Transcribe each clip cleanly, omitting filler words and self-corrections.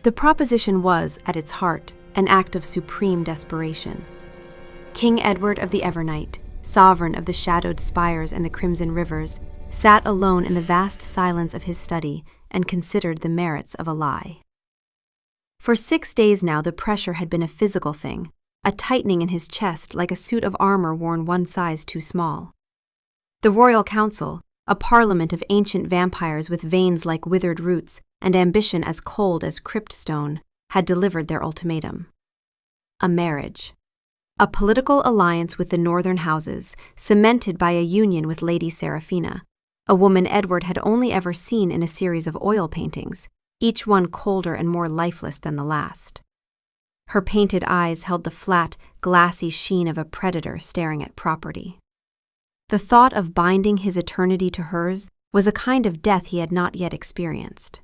The proposition was, at its heart, an act of supreme desperation. King Edward of the Evernight, sovereign of the shadowed spires and the crimson rivers, sat alone in the vast silence of his study and considered the merits of a lie. For 6 days now the pressure had been a physical thing, a tightening in his chest like a suit of armor worn one size too small. The Royal Council, a parliament of ancient vampires with veins like withered roots and ambition as cold as cryptstone, had delivered their ultimatum. A marriage. A political alliance with the northern houses, cemented by a union with Lady Seraphina, a woman Edward had only ever seen in a series of oil paintings, each one colder and more lifeless than the last. Her painted eyes held the flat, glassy sheen of a predator staring at property. The thought of binding his eternity to hers was a kind of death he had not yet experienced.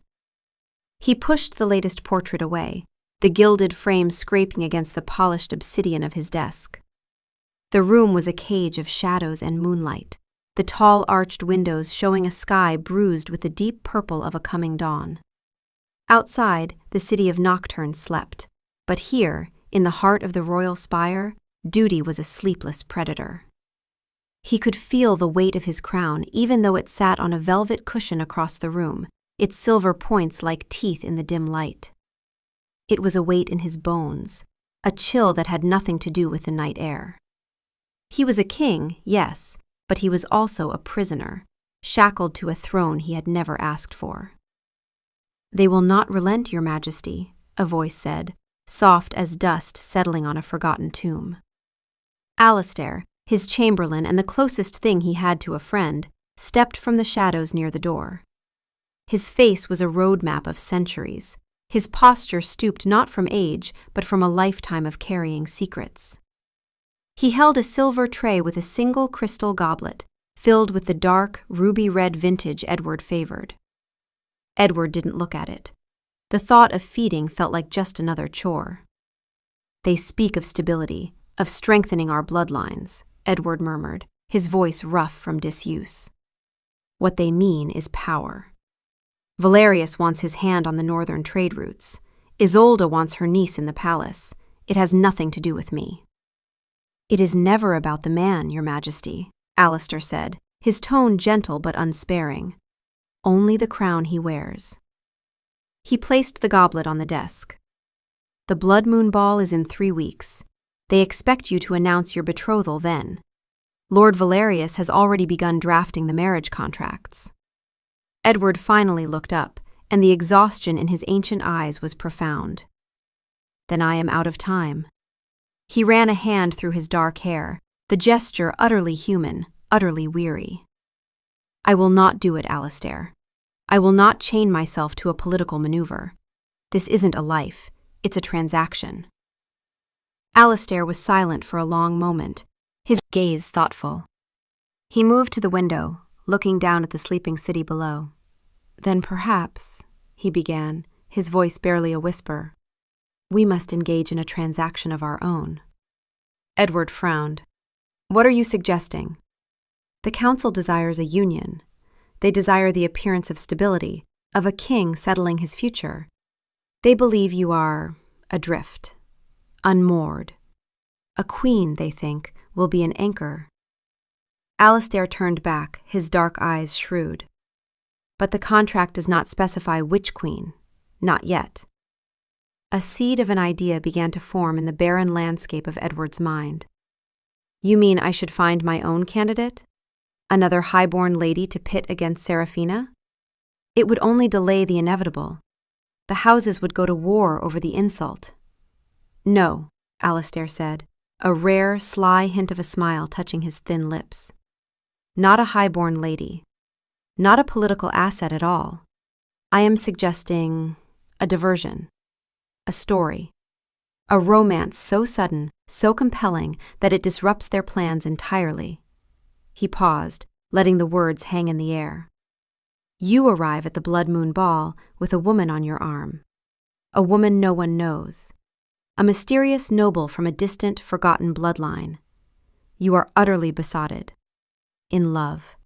He pushed the latest portrait away, the gilded frame scraping against the polished obsidian of his desk. The room was a cage of shadows and moonlight, the tall arched windows showing a sky bruised with the deep purple of a coming dawn. Outside, the city of Nocturne slept, but here, in the heart of the royal spire, duty was a sleepless predator. He could feel the weight of his crown even though it sat on a velvet cushion across the room, its silver points like teeth in the dim light. It was a weight in his bones, a chill that had nothing to do with the night air. He was a king, yes, but he was also a prisoner, shackled to a throne he had never asked for. "They will not relent, Your Majesty," a voice said, soft as dust settling on a forgotten tomb. Alastair, his chamberlain and the closest thing he had to a friend, stepped from the shadows near the door. His face was a roadmap of centuries. His posture stooped not from age, but from a lifetime of carrying secrets. He held a silver tray with a single crystal goblet, filled with the dark, ruby-red vintage Edward favored. Edward didn't look at it. The thought of feeding felt like just another chore. "They speak of stability, of strengthening our bloodlines," Edward murmured, his voice rough from disuse. "What they mean is power. Valerius wants his hand on the northern trade routes. Isolde wants her niece in the palace. It has nothing to do with me." "It is never about the man, Your Majesty," Alastair said, his tone gentle but unsparing. "Only the crown he wears." He placed the goblet on the desk. "The blood moon ball is in 3 weeks. They expect you to announce your betrothal then. Lord Valerius has already begun drafting the marriage contracts." Edward finally looked up, and the exhaustion in his ancient eyes was profound. "Then I am out of time." He ran a hand through his dark hair, the gesture utterly human, utterly weary. "I will not do it, Alastair. I will not chain myself to a political maneuver. This isn't a life, it's a transaction." Alastair was silent for a long moment, his gaze thoughtful. He moved to the window, looking down at the sleeping city below. "Then perhaps," he began, his voice barely a whisper, "we must engage in a transaction of our own." Edward frowned. "What are you suggesting?" "The council desires a union. They desire the appearance of stability, of a king settling his future. They believe you are adrift, unmoored. A queen, they think, will be an anchor." Alastair turned back, his dark eyes shrewd. "But the contract does not specify which queen. Not yet." A seed of an idea began to form in the barren landscape of Edward's mind. "You mean I should find my own candidate? Another highborn lady to pit against Seraphina? It would only delay the inevitable. The houses would go to war over the insult." "No," Alastair said, a rare, sly hint of a smile touching his thin lips. "Not a highborn lady. Not a political asset at all. I am suggesting a diversion, a story, a romance so sudden, so compelling that it disrupts their plans entirely." He paused, letting the words hang in the air. "You arrive at the blood moon ball with a woman on your arm. A woman no one knows. A mysterious noble from a distant, forgotten bloodline. You are utterly besotted. In love.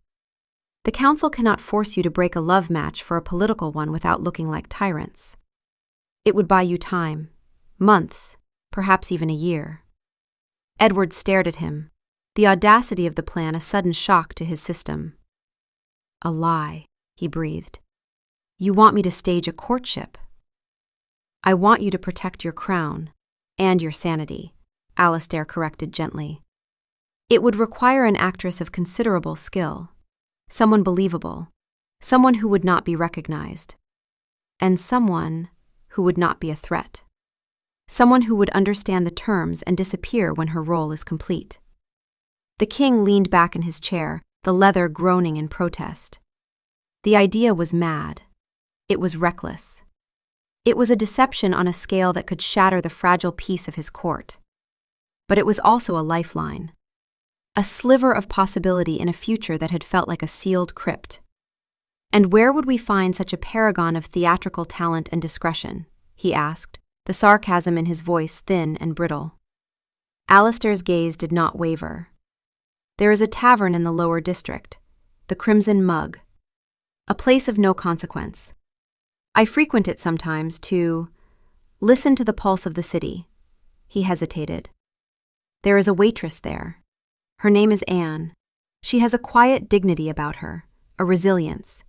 The council cannot force you to break a love match for a political one without looking like tyrants. It would buy you time. Months, perhaps even a year. Edward stared at him, the audacity of the plan a sudden shock to his system. A lie, he breathed. You want me to stage a courtship? I want you to protect your crown and your sanity, Alastair corrected gently. It would require an actress of considerable skill, someone believable, someone who would not be recognized, and someone who would not be a threat. Someone who would understand the terms and disappear when her role is complete. The king leaned back in his chair, the leather groaning in protest. The idea was mad. It was reckless. It was a deception on a scale that could shatter the fragile peace of his court. But it was also a lifeline. A sliver of possibility in a future that had felt like a sealed crypt. And where would we find such a paragon of theatrical talent and discretion? He asked, the sarcasm in his voice thin and brittle. Alastair's gaze did not waver. There is a tavern in the lower district, the Crimson Mug, a place of no consequence. I frequent it sometimes to listen to the pulse of the city. He hesitated. There is a waitress there. Her name is Anne. She has a quiet dignity about her, a resilience.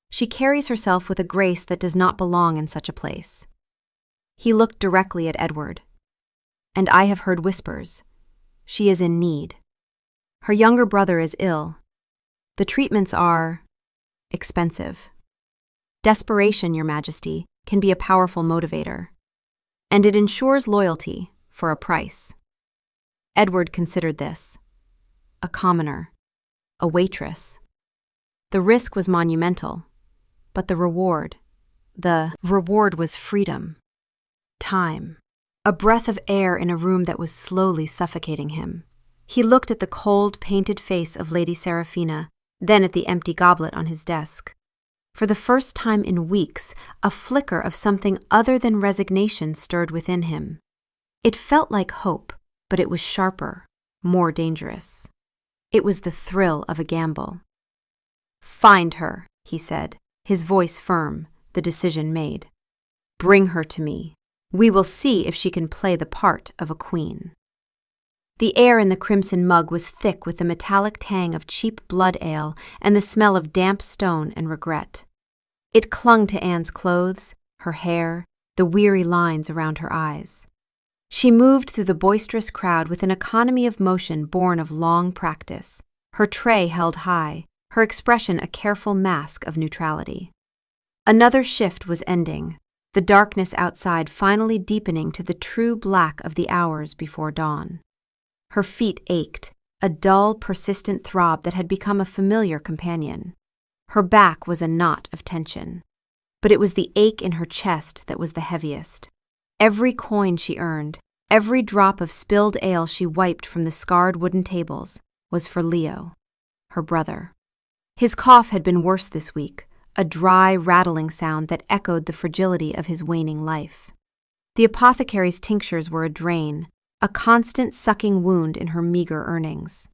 She carries herself with a grace that does not belong in such a place. He looked directly at Edward. And I have heard whispers. She is in need. Her younger brother is ill. The treatments are expensive. Desperation, Your Majesty, can be a powerful motivator. And it ensures loyalty for a price. Edward considered this. A commoner. A waitress. The risk was monumental, but the reward was freedom. Time. A breath of air in a room that was slowly suffocating him. He looked at the cold, painted face of Lady Seraphina, then at the empty goblet on his desk. For the first time in weeks, a flicker of something other than resignation stirred within him. It felt like hope, but it was sharper, more dangerous. It was the thrill of a gamble. Find her, he said, his voice firm, the decision made. Bring her to me. We will see if she can play the part of a queen. The air in the Crimson Mug was thick with the metallic tang of cheap blood ale and the smell of damp stone and regret. It clung to Anne's clothes, her hair, the weary lines around her eyes. She moved through the boisterous crowd with an economy of motion born of long practice, her tray held high, her expression a careful mask of neutrality. Another shift was ending, the darkness outside finally deepening to the true black of the hours before dawn. Her feet ached, a dull, persistent throb that had become a familiar companion. Her back was a knot of tension. But it was the ache in her chest that was the heaviest. Every coin she earned, every drop of spilled ale she wiped from the scarred wooden tables, was for Leo, her brother. His cough had been worse this week, a dry, rattling sound that echoed the fragility of his waning life. The apothecary's tinctures were a drain, a constant sucking wound in her meager earnings.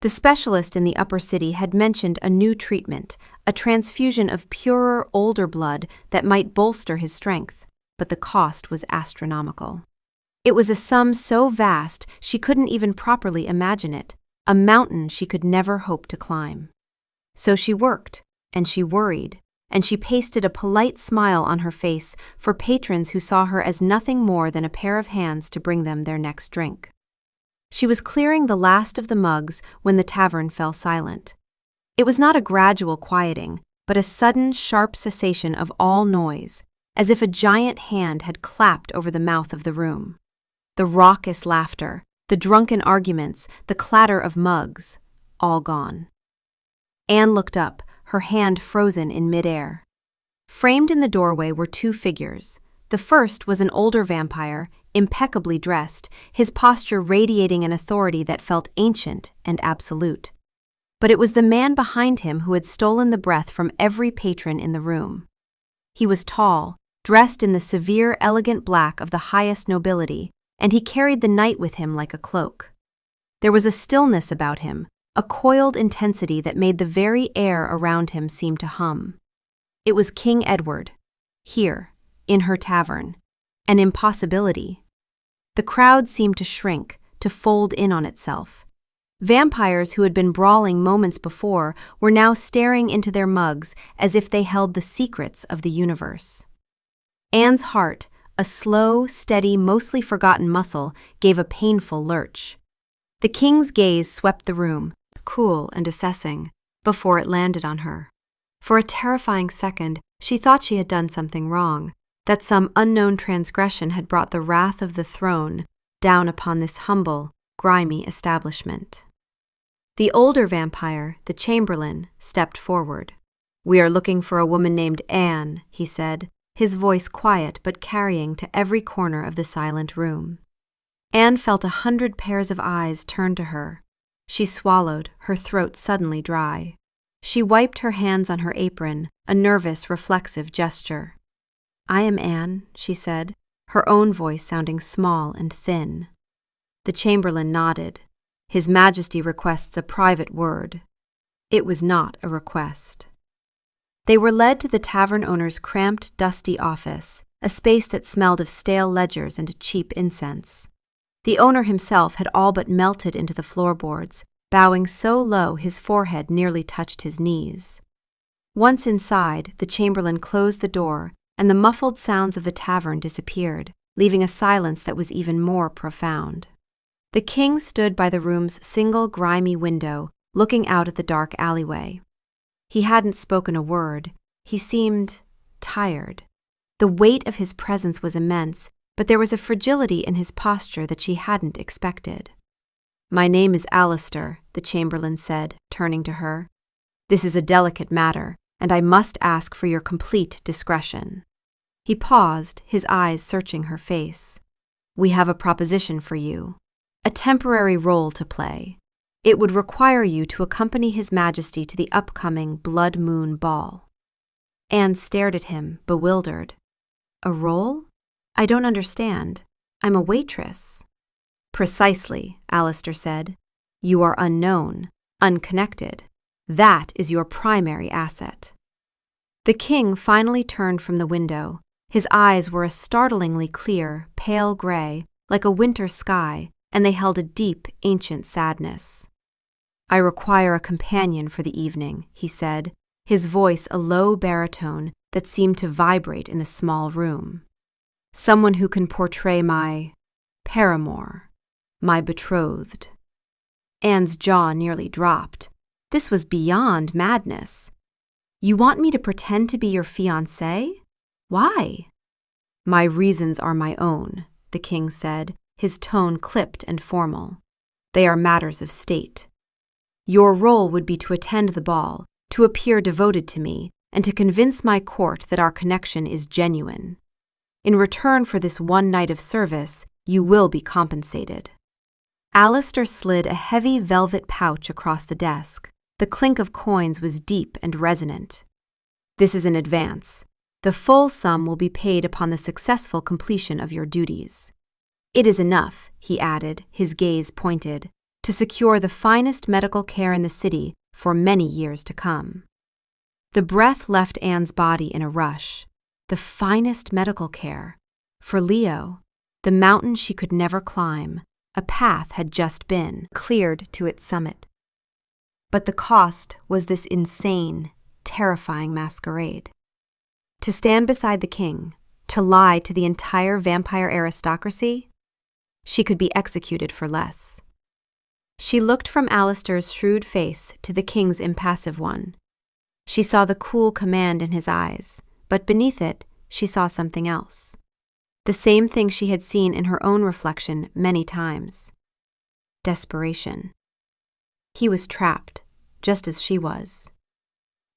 The specialist in the upper city had mentioned a new treatment, a transfusion of purer, older blood that might bolster his strength, but the cost was astronomical. It was a sum so vast she couldn't even properly imagine it, a mountain she could never hope to climb. So she worked, and she worried, and she pasted a polite smile on her face for patrons who saw her as nothing more than a pair of hands to bring them their next drink. She was clearing the last of the mugs when the tavern fell silent. It was not a gradual quieting, but a sudden, sharp cessation of all noise, as if a giant hand had clapped over the mouth of the room. The raucous laughter, the drunken arguments, the clatter of mugs, all gone. Anne looked up, her hand frozen in midair. Framed in the doorway were two figures. The first was an older vampire, impeccably dressed, his posture radiating an authority that felt ancient and absolute. But it was the man behind him who had stolen the breath from every patron in the room. He was tall, dressed in the severe, elegant black of the highest nobility, and he carried the night with him like a cloak. There was a stillness about him, a coiled intensity that made the very air around him seem to hum. It was King Edward, here, in her tavern. An impossibility. The crowd seemed to shrink, to fold in on itself. Vampires who had been brawling moments before were now staring into their mugs as if they held the secrets of the universe. Anne's heart, a slow, steady, mostly forgotten muscle, gave a painful lurch. The king's gaze swept the room, cool and assessing, before it landed on her. For a terrifying second, she thought she had done something wrong, that some unknown transgression had brought the wrath of the throne down upon this humble, grimy establishment. The older vampire, the chamberlain, stepped forward. "We are looking for a woman named Anne," he said, his voice quiet but carrying to every corner of the silent room. Anne felt 100 pairs of eyes turn to her. She swallowed, her throat suddenly dry. She wiped her hands on her apron, a nervous, reflexive gesture. "I am Anne," she said, her own voice sounding small and thin. The chamberlain nodded. "His Majesty requests a private word." It was not a request. They were led to the tavern owner's cramped, dusty office, a space that smelled of stale ledgers and cheap incense. The owner himself had all but melted into the floorboards, bowing so low his forehead nearly touched his knees. Once inside, the chamberlain closed the door, and the muffled sounds of the tavern disappeared, leaving a silence that was even more profound. The king stood by the room's single grimy window, looking out at the dark alleyway. He hadn't spoken a word. He seemed tired. The weight of his presence was immense, but there was a fragility in his posture that she hadn't expected. "My name is Alistair," the chamberlain said, turning to her. "This is a delicate matter, and I must ask for your complete discretion." He paused, his eyes searching her face. "We have a proposition for you. A temporary role to play. It would require you to accompany His Majesty to the upcoming Blood Moon Ball." Anne stared at him, bewildered. "A role? I don't understand. I'm a waitress." "Precisely," Alistair said. "You are unknown, unconnected. That is your primary asset." The king finally turned from the window. His eyes were a startlingly clear, pale gray, like a winter sky, and they held a deep, ancient sadness. "I require a companion for the evening," he said, his voice a low baritone that seemed to vibrate in the small room. "Someone who can portray my paramour, my betrothed." Anne's jaw nearly dropped. This was beyond madness. "You want me to pretend to be your fiancé? Why?" "My reasons are my own," the king said, his tone clipped and formal. "They are matters of state. Your role would be to attend the ball, to appear devoted to me, and to convince my court that our connection is genuine. In return for this one night of service, you will be compensated." Alistair slid a heavy velvet pouch across the desk. The clink of coins was deep and resonant. "This is an advance. The full sum will be paid upon the successful completion of your duties. It is enough," he added, his gaze pointed, "to secure the finest medical care in the city for many years to come." The breath left Anne's body in a rush. The finest medical care. For Leo, the mountain she could never climb, a path had just been cleared to its summit. But the cost was this insane, terrifying masquerade. To stand beside the king, to lie to the entire vampire aristocracy, she could be executed for less. She looked from Alistair's shrewd face to the king's impassive one. She saw the cool command in his eyes, but beneath it, she saw something else. The same thing she had seen in her own reflection many times. Desperation. He was trapped, just as she was.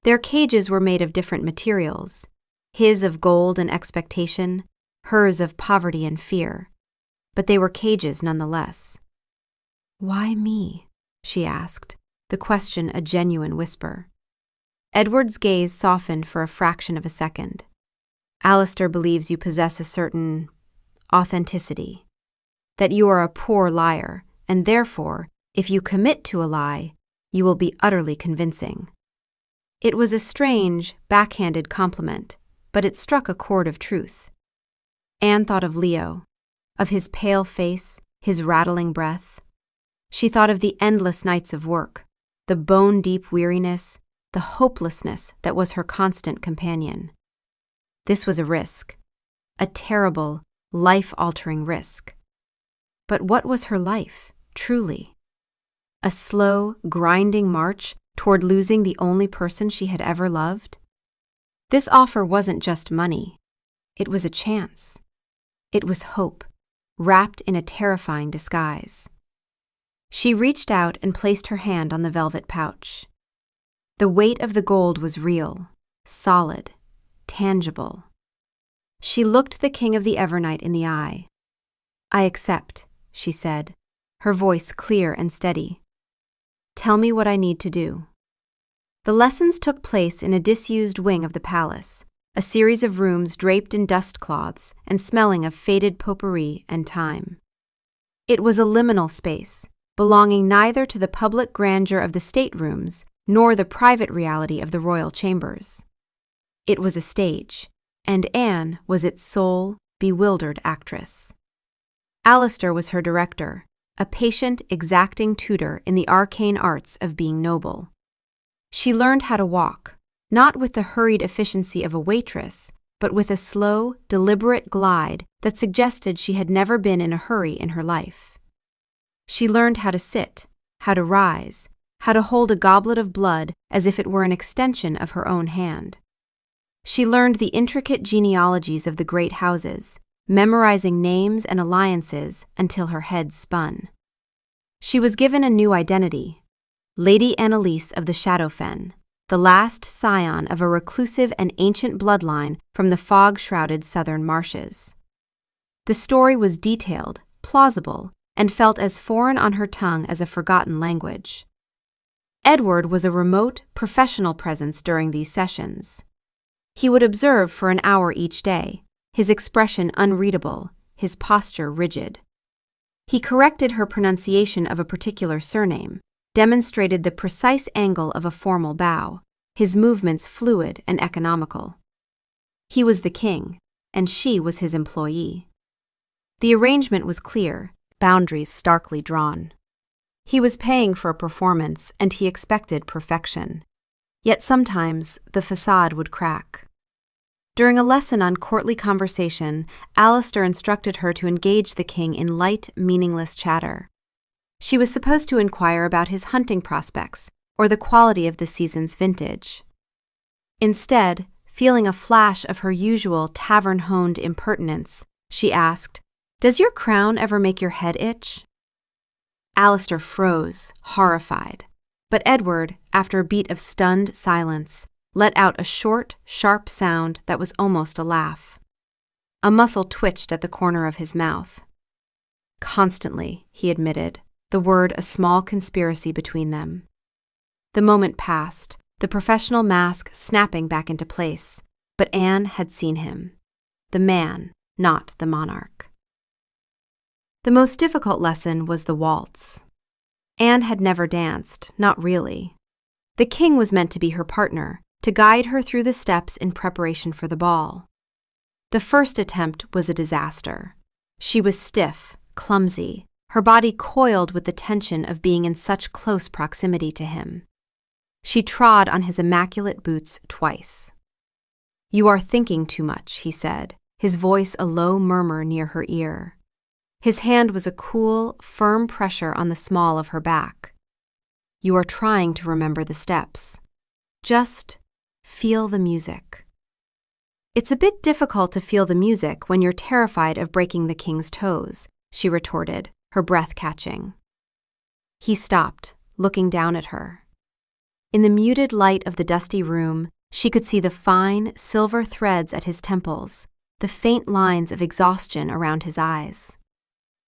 Their cages were made of different materials, his of gold and expectation, hers of poverty and fear, but they were cages nonetheless. "Why me?" she asked, the question a genuine whisper. Edward's gaze softened for a fraction of a second. "Alistair believes you possess a certain authenticity, that you are a poor liar, and therefore, if you commit to a lie, you will be utterly convincing." It was a strange, backhanded compliment, but it struck a chord of truth. Anne thought of Leo, of his pale face, his rattling breath. She thought of the endless nights of work, the bone-deep weariness, the hopelessness that was her constant companion. This was a risk, a terrible, life-altering risk. But what was her life, truly? A slow, grinding march toward losing the only person she had ever loved? This offer wasn't just money. It was a chance. It was hope, wrapped in a terrifying disguise. She reached out and placed her hand on the velvet pouch. The weight of the gold was real, solid, tangible. She looked the King of the Evernight in the eye. "I accept," she said, her voice clear and steady. "Tell me what I need to do." The lessons took place in a disused wing of the palace, a series of rooms draped in dust cloths and smelling of faded potpourri and time. It was a liminal space, belonging neither to the public grandeur of the staterooms nor the private reality of the royal chambers. It was a stage, and Anne was its sole, bewildered actress. Alistair was her director, a patient, exacting tutor in the arcane arts of being noble. She learned how to walk, not with the hurried efficiency of a waitress, but with a slow, deliberate glide that suggested she had never been in a hurry in her life. She learned how to sit, how to rise, how to hold a goblet of blood as if it were an extension of her own hand. She learned the intricate genealogies of the great houses, memorizing names and alliances until her head spun. She was given a new identity, Lady Annalise of the Shadowfen, the last scion of a reclusive and ancient bloodline from the fog-shrouded southern marshes. The story was detailed, plausible, and felt as foreign on her tongue as a forgotten language. Edward was a remote, professional presence during these sessions. He would observe for an hour each day, his expression unreadable, his posture rigid. He corrected her pronunciation of a particular surname, demonstrated the precise angle of a formal bow, his movements fluid and economical. He was the king, and she was his employee. The arrangement was clear, boundaries starkly drawn. He was paying for a performance, and he expected perfection. Yet sometimes the facade would crack. During a lesson on courtly conversation, Alistair instructed her to engage the king in light, meaningless chatter. She was supposed to inquire about his hunting prospects or the quality of the season's vintage. Instead, feeling a flash of her usual tavern-honed impertinence, she asked, "Does your crown ever make your head itch?" Alistair froze, horrified, but Edward, after a beat of stunned silence, let out a short, sharp sound that was almost a laugh. A muscle twitched at the corner of his mouth. "Constantly," he admitted, the word a small conspiracy between them. The moment passed, the professional mask snapping back into place, but Anne had seen him. The man, not the monarch. The most difficult lesson was the waltz. Anne had never danced, not really. The king was meant to be her partner, to guide her through the steps in preparation for the ball. The first attempt was a disaster. She was stiff, clumsy, her body coiled with the tension of being in such close proximity to him. She trod on his immaculate boots twice. "You are thinking too much," he said, his voice a low murmur near her ear. His hand was a cool, firm pressure on the small of her back. "You are trying to remember the steps. Just feel the music." "It's a bit difficult to feel the music when you're terrified of breaking the king's toes," she retorted, her breath catching. He stopped, looking down at her. In the muted light of the dusty room, she could see the fine, silver threads at his temples, the faint lines of exhaustion around his eyes.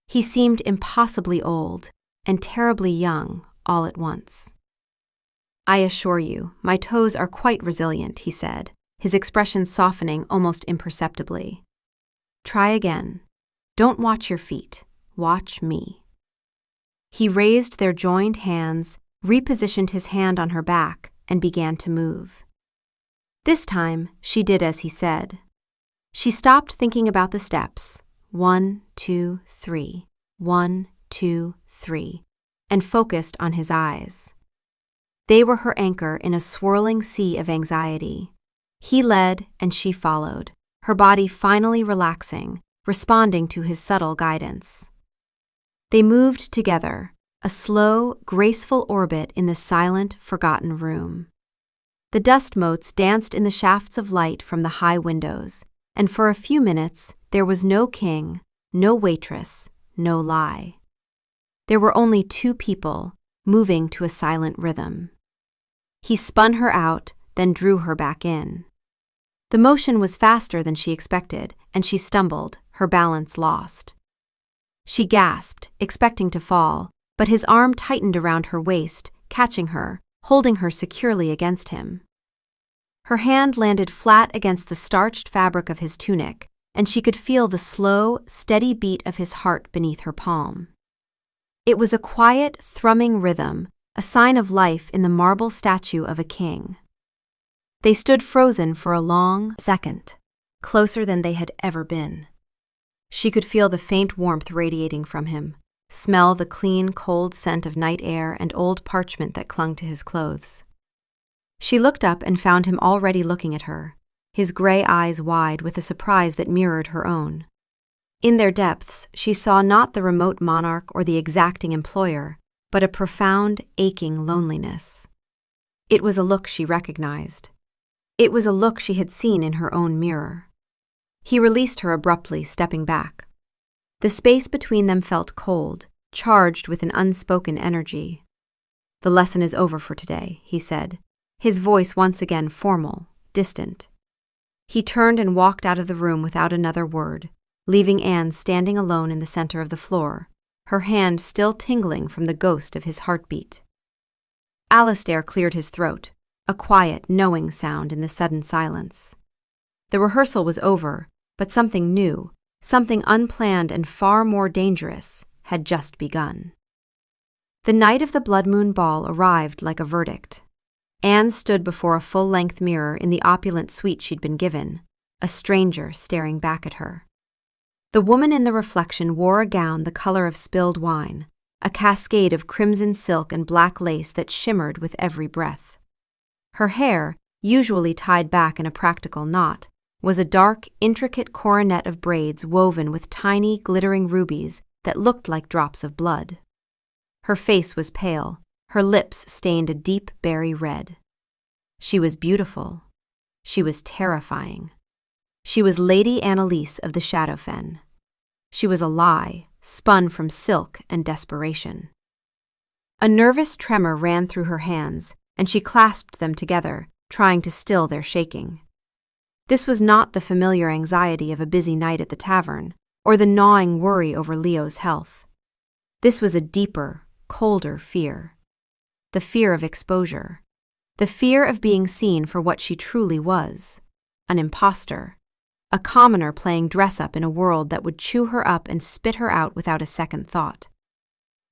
He seemed impossibly old and terribly young all at once. "I assure you, my toes are quite resilient," he said, his expression softening almost imperceptibly. "Try again. Don't watch your feet. Watch me." He raised their joined hands, repositioned his hand on her back, and began to move. This time, she did as he said. She stopped thinking about the steps, 1, 2, 3, 1, 2, 3, and focused on his eyes. They were her anchor in a swirling sea of anxiety. He led and she followed, her body finally relaxing, responding to his subtle guidance. They moved together, a slow, graceful orbit in the silent, forgotten room. The dust motes danced in the shafts of light from the high windows, and for a few minutes there was no king, no waitress, no lie. There were only two people, moving to a silent rhythm. He spun her out, then drew her back in. The motion was faster than she expected, and she stumbled, her balance lost. She gasped, expecting to fall, but his arm tightened around her waist, catching her, holding her securely against him. Her hand landed flat against the starched fabric of his tunic, and she could feel the slow, steady beat of his heart beneath her palm. It was a quiet, thrumming rhythm, a sign of life in the marble statue of a king. They stood frozen for a long second, closer than they had ever been. She could feel the faint warmth radiating from him, smell the clean, cold scent of night air and old parchment that clung to his clothes. She looked up and found him already looking at her, his gray eyes wide with a surprise that mirrored her own. In their depths, she saw not the remote monarch or the exacting employer, but a profound, aching loneliness. It was a look she recognized. It was a look she had seen in her own mirror. He released her abruptly, stepping back. The space between them felt cold, charged with an unspoken energy. "The lesson is over for today," he said, his voice once again formal, distant. He turned and walked out of the room without another word, leaving Anne standing alone in the center of the floor, her hand still tingling from the ghost of his heartbeat. Alastair cleared his throat, a quiet, knowing sound in the sudden silence. The rehearsal was over, but something new, something unplanned and far more dangerous, had just begun. The night of the blood moon ball arrived like a verdict. Anne stood before a full-length mirror in the opulent suite she'd been given, a stranger staring back at her. The woman in the reflection wore a gown the color of spilled wine, a cascade of crimson silk and black lace that shimmered with every breath. Her hair, usually tied back in a practical knot, was a dark, intricate coronet of braids woven with tiny, glittering rubies that looked like drops of blood. Her face was pale, her lips stained a deep berry red. She was beautiful. She was terrifying. She was Lady Annalise of the Shadowfen. She was a lie, spun from silk and desperation. A nervous tremor ran through her hands, and she clasped them together, trying to still their shaking. This was not the familiar anxiety of a busy night at the tavern, or the gnawing worry over Leo's health. This was a deeper, colder fear. The fear of exposure. The fear of being seen for what she truly was, an imposter. A commoner playing dress-up in a world that would chew her up and spit her out without a second thought.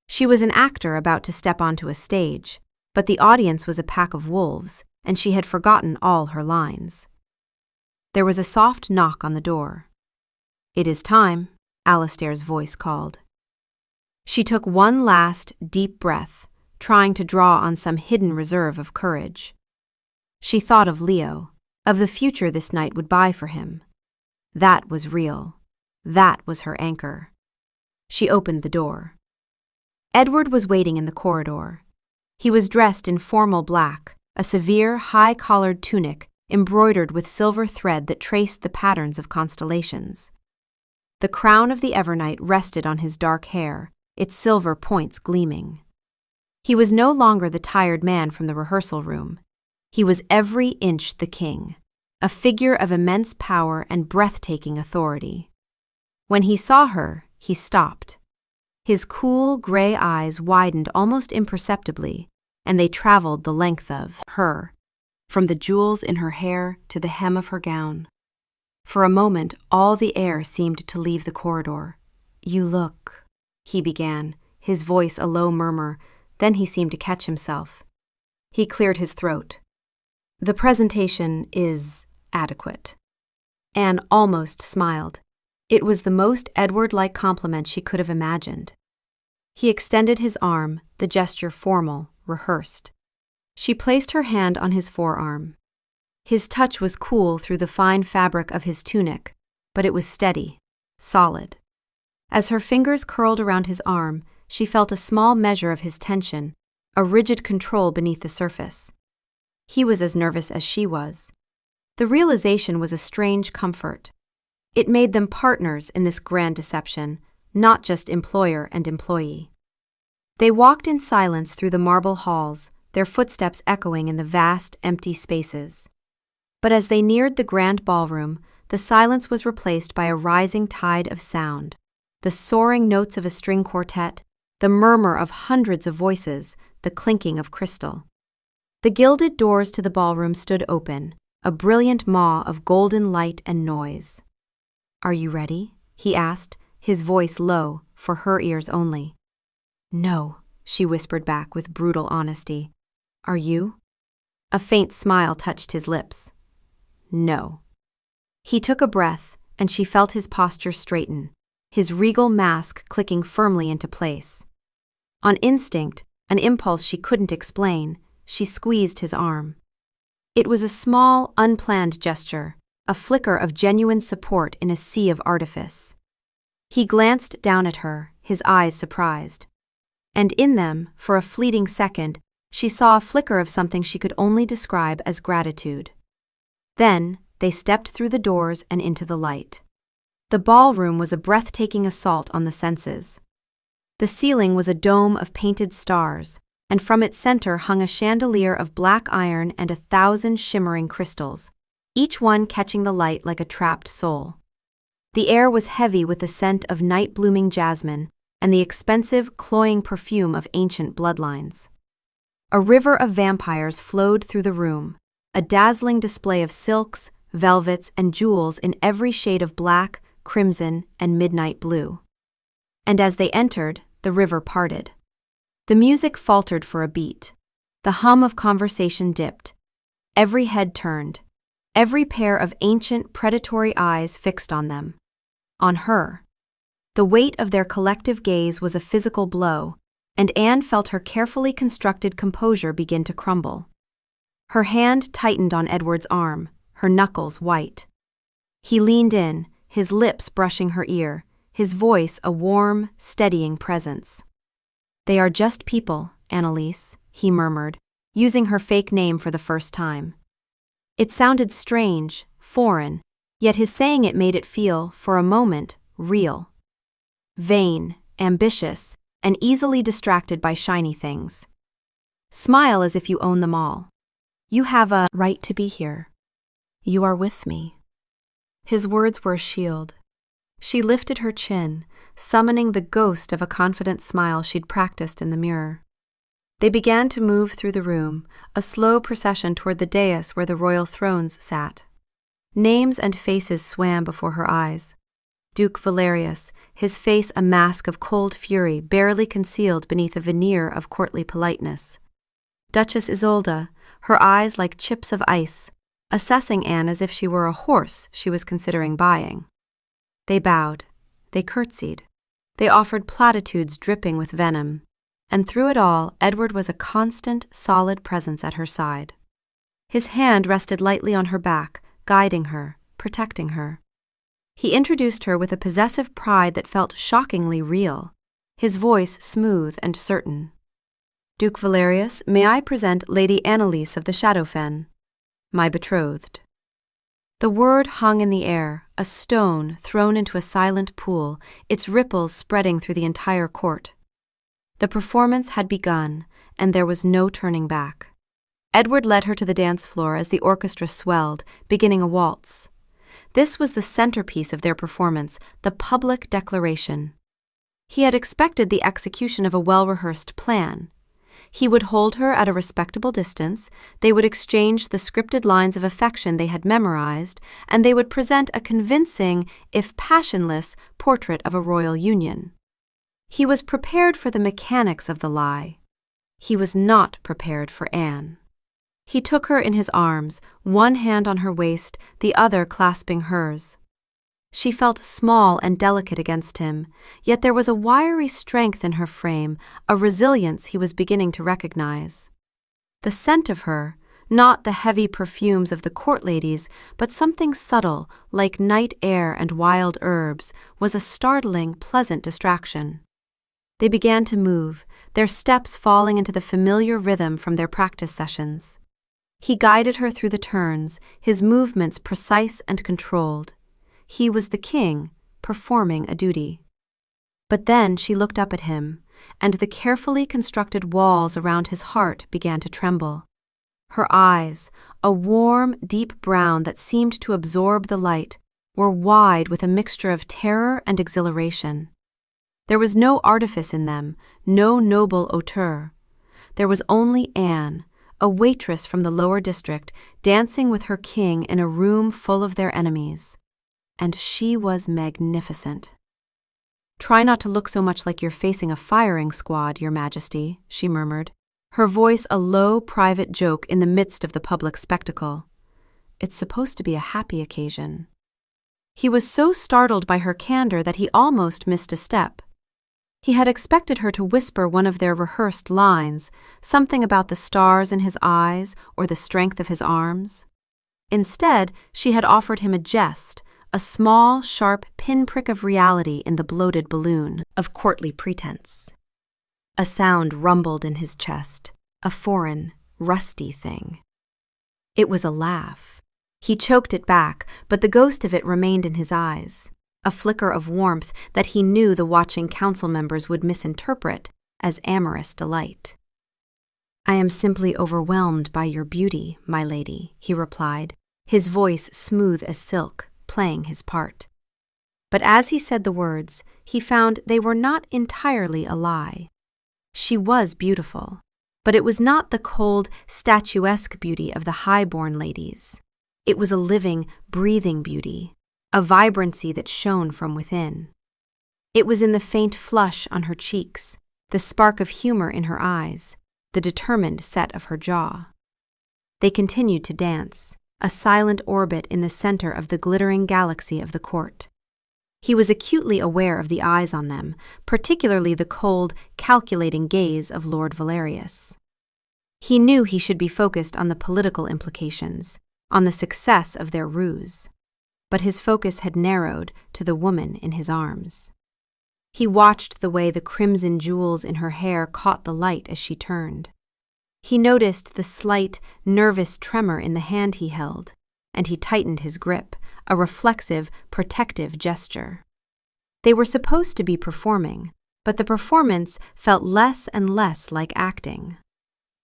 She was an actor about to step onto a stage, but the audience was a pack of wolves, and she had forgotten all her lines. There was a soft knock on the door. "It is time," Alastair's voice called. She took one last, deep breath, trying to draw on some hidden reserve of courage. She thought of Leo, of the future this night would buy for him. That was real. That was her anchor. She opened the door. Edward was waiting in the corridor. He was dressed in formal black, a severe, high-collared tunic embroidered with silver thread that traced the patterns of constellations. The crown of the Evernight rested on his dark hair, its silver points gleaming. He was no longer the tired man from the rehearsal room. He was every inch the king, a figure of immense power and breathtaking authority. When he saw her, he stopped. His cool, gray eyes widened almost imperceptibly, and they traveled the length of her, from the jewels in her hair to the hem of her gown. For a moment, all the air seemed to leave the corridor. "You look," he began, his voice a low murmur. Then he seemed to catch himself. He cleared his throat. "The presentation is adequate." Anne almost smiled. It was the most Edward-like compliment she could have imagined. He extended his arm, the gesture formal, rehearsed. She placed her hand on his forearm. His touch was cool through the fine fabric of his tunic, but it was steady, solid. As her fingers curled around his arm, she felt a small measure of his tension, a rigid control beneath the surface. He was as nervous as she was. The realization was a strange comfort. It made them partners in this grand deception, not just employer and employee. They walked in silence through the marble halls, their footsteps echoing in the vast, empty spaces. But as they neared the grand ballroom, the silence was replaced by a rising tide of sound. The soaring notes of a string quartet, the murmur of hundreds of voices, the clinking of crystal. The gilded doors to the ballroom stood open, a brilliant maw of golden light and noise. "Are you ready?" he asked, his voice low, for her ears only. "No," she whispered back with brutal honesty. "Are you?" A faint smile touched his lips. "No." He took a breath, and she felt his posture straighten, his regal mask clicking firmly into place. On instinct, an impulse she couldn't explain, she squeezed his arm. It was a small, unplanned gesture, a flicker of genuine support in a sea of artifice. He glanced down at her, his eyes surprised. And in them, for a fleeting second, she saw a flicker of something she could only describe as gratitude. Then, they stepped through the doors and into the light. The ballroom was a breathtaking assault on the senses. The ceiling was a dome of painted stars, and from its center hung a chandelier of black iron and 1,000 shimmering crystals, each one catching the light like a trapped soul. The air was heavy with the scent of night-blooming jasmine and the expensive, cloying perfume of ancient bloodlines. A river of vampires flowed through the room, a dazzling display of silks, velvets, and jewels in every shade of black, crimson, and midnight blue. And as they entered, the river parted. The music faltered for a beat. The hum of conversation dipped. Every head turned. Every pair of ancient, predatory eyes fixed on them. On her. The weight of their collective gaze was a physical blow, and Anne felt her carefully constructed composure begin to crumble. Her hand tightened on Edward's arm, her knuckles white. He leaned in, his lips brushing her ear, his voice a warm, steadying presence. "They are just people, Annalise," he murmured, using her fake name for the first time. It sounded strange, foreign, yet his saying it made it feel, for a moment, real. Vain, ambitious, and easily distracted by shiny things. "Smile as if you own them all. You have a right to be here. You are with me." His words were a shield. She lifted her chin, summoning the ghost of a confident smile she'd practiced in the mirror. They began to move through the room, a slow procession toward the dais where the royal thrones sat. Names and faces swam before her eyes. Duke Valerius, his face a mask of cold fury barely concealed beneath a veneer of courtly politeness. Duchess Isolde, her eyes like chips of ice, assessing Anne as if she were a horse she was considering buying. They bowed, they curtsied, they offered platitudes dripping with venom, and through it all Edward was a constant, solid presence at her side. His hand rested lightly on her back, guiding her, protecting her. He introduced her with a possessive pride that felt shockingly real, his voice smooth and certain. "Duke Valerius, may I present Lady Annalise of the Shadowfen, my betrothed." The word hung in the air, a stone thrown into a silent pool, its ripples spreading through the entire court. The performance had begun, and there was no turning back. Edward led her to the dance floor as the orchestra swelled, beginning a waltz. This was the centerpiece of their performance, the public declaration. He had expected the execution of a well-rehearsed plan. He would hold her at a respectable distance, they would exchange the scripted lines of affection they had memorized, and they would present a convincing, if passionless, portrait of a royal union. He was prepared for the mechanics of the lie. He was not prepared for Anne. He took her in his arms, one hand on her waist, the other clasping hers. She felt small and delicate against him, yet there was a wiry strength in her frame, a resilience he was beginning to recognize. The scent of her, not the heavy perfumes of the court ladies, but something subtle, like night air and wild herbs, was a startling, pleasant distraction. They began to move, their steps falling into the familiar rhythm from their practice sessions. He guided her through the turns, his movements precise and controlled. He was the king, performing a duty. But then she looked up at him, and the carefully constructed walls around his heart began to tremble. Her eyes, a warm, deep brown that seemed to absorb the light, were wide with a mixture of terror and exhilaration. There was no artifice in them, no noble hauteur. There was only Anne, a waitress from the lower district, dancing with her king in a room full of their enemies. And she was magnificent. "Try not to look so much like you're facing a firing squad, Your Majesty," she murmured, her voice a low, private joke in the midst of the public spectacle. "It's supposed to be a happy occasion." He was so startled by her candor that he almost missed a step. He had expected her to whisper one of their rehearsed lines, something about the stars in his eyes or the strength of his arms. Instead, she had offered him a jest, a small, sharp pinprick of reality in the bloated balloon of courtly pretense. A sound rumbled in his chest, a foreign, rusty thing. It was a laugh. He choked it back, but the ghost of it remained in his eyes, a flicker of warmth that he knew the watching council members would misinterpret as amorous delight. "I am simply overwhelmed by your beauty, my lady," he replied, his voice smooth as silk, playing his part. But as he said the words, he found they were not entirely a lie. She was beautiful, but it was not the cold, statuesque beauty of the high-born ladies. It was a living, breathing beauty, a vibrancy that shone from within. It was in the faint flush on her cheeks, the spark of humor in her eyes, the determined set of her jaw. They continued to dance, a silent orbit in the center of the glittering galaxy of the court. He was acutely aware of the eyes on them, particularly the cold, calculating gaze of Lord Valerius. He knew he should be focused on the political implications, on the success of their ruse. But his focus had narrowed to the woman in his arms. He watched the way the crimson jewels in her hair caught the light as she turned. He noticed the slight, nervous tremor in the hand he held, and he tightened his grip, a reflexive, protective gesture. They were supposed to be performing, but the performance felt less and less like acting.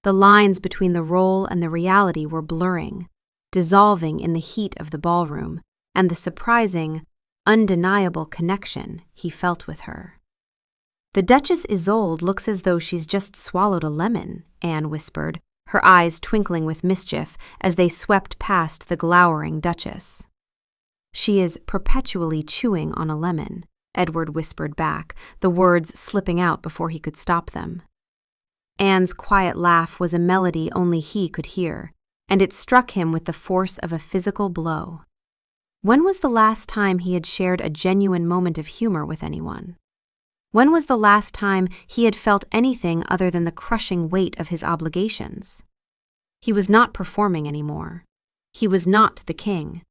The lines between the role and the reality were blurring, dissolving in the heat of the ballroom, and the surprising, undeniable connection he felt with her. "The Duchess Isolde looks as though she's just swallowed a lemon," Anne whispered, her eyes twinkling with mischief as they swept past the glowering Duchess. "She is perpetually chewing on a lemon," Edward whispered back, the words slipping out before he could stop them. Anne's quiet laugh was a melody only he could hear, and it struck him with the force of a physical blow. When was the last time he had shared a genuine moment of humor with anyone? When was the last time he had felt anything other than the crushing weight of his obligations? He was not performing anymore. He was not the king,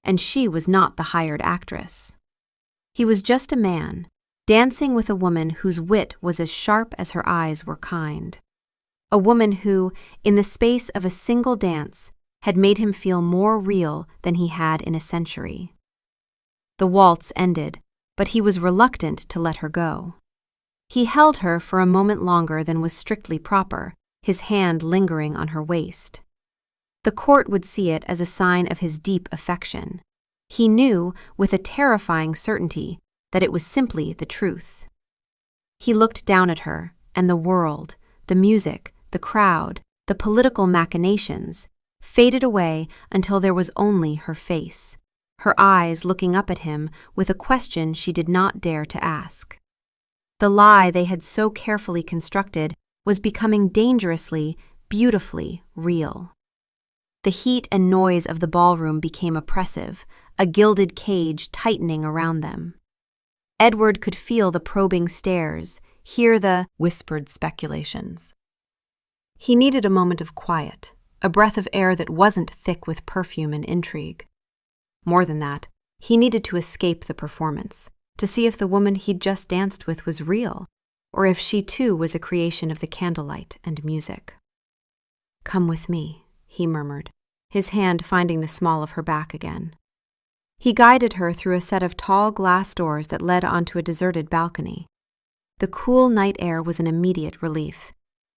and she was not the hired actress. He was just a man, dancing with a woman whose wit was as sharp as her eyes were kind. A woman who, in the space of a single dance, had made him feel more real than he had in a century. The waltz ended, but he was reluctant to let her go. He held her for a moment longer than was strictly proper, his hand lingering on her waist. The court would see it as a sign of his deep affection. He knew, with a terrifying certainty, that it was simply the truth. He looked down at her, and the world, the music, the crowd, the political machinations, faded away until there was only her face, her eyes looking up at him with a question she did not dare to ask. The lie they had so carefully constructed was becoming dangerously, beautifully real. The heat and noise of the ballroom became oppressive, a gilded cage tightening around them. Edward could feel the probing stares, hear the whispered speculations. He needed a moment of quiet, a breath of air that wasn't thick with perfume and intrigue. More than that, he needed to escape the performance, to see if the woman he'd just danced with was real, or if she too was a creation of the candlelight and music. "Come with me," he murmured, his hand finding the small of her back again. He guided her through a set of tall glass doors that led onto a deserted balcony. The cool night air was an immediate relief.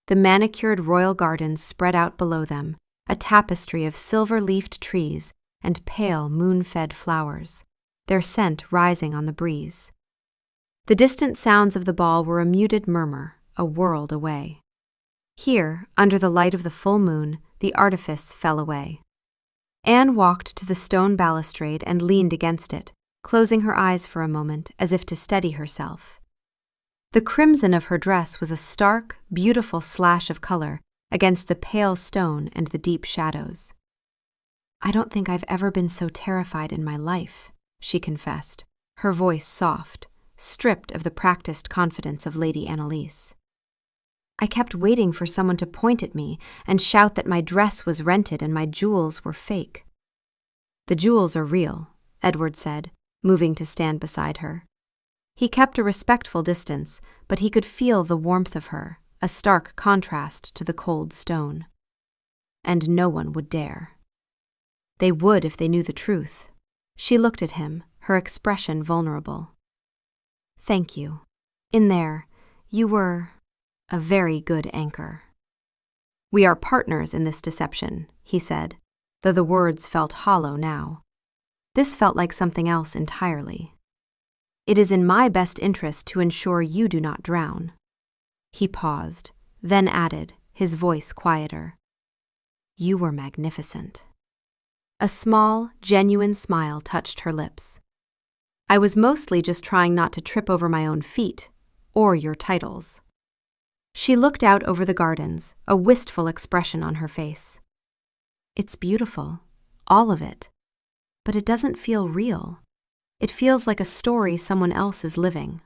The manicured royal gardens spread out below them, a tapestry of silver-leafed trees and pale moon-fed flowers, their scent rising on the breeze. The distant sounds of the ball were a muted murmur, a world away. Here, under the light of the full moon, the artifice fell away. Anne walked to the stone balustrade and leaned against it, closing her eyes for a moment as if to steady herself. The crimson of her dress was a stark, beautiful slash of color against the pale stone and the deep shadows. "I don't think I've ever been so terrified in my life," she confessed, her voice soft, stripped of the practiced confidence of Lady Annalise. "I kept waiting for someone to point at me and shout that my dress was rented and my jewels were fake." "The jewels are real," Edward said, moving to stand beside her. He kept a respectful distance, but he could feel the warmth of her, a stark contrast to the cold stone. "And no one would dare." "They would if they knew the truth." She looked at him, her expression vulnerable. "Thank you. In there, you were a very good anchor." "We are partners in this deception," he said, though the words felt hollow now. This felt like something else entirely. "It is in my best interest to ensure you do not drown." He paused, then added, his voice quieter. "You were magnificent." A small, genuine smile touched her lips. "I was mostly just trying not to trip over my own feet, or your titles." She looked out over the gardens, a wistful expression on her face. "It's beautiful, all of it, but it doesn't feel real. It feels like a story someone else is living."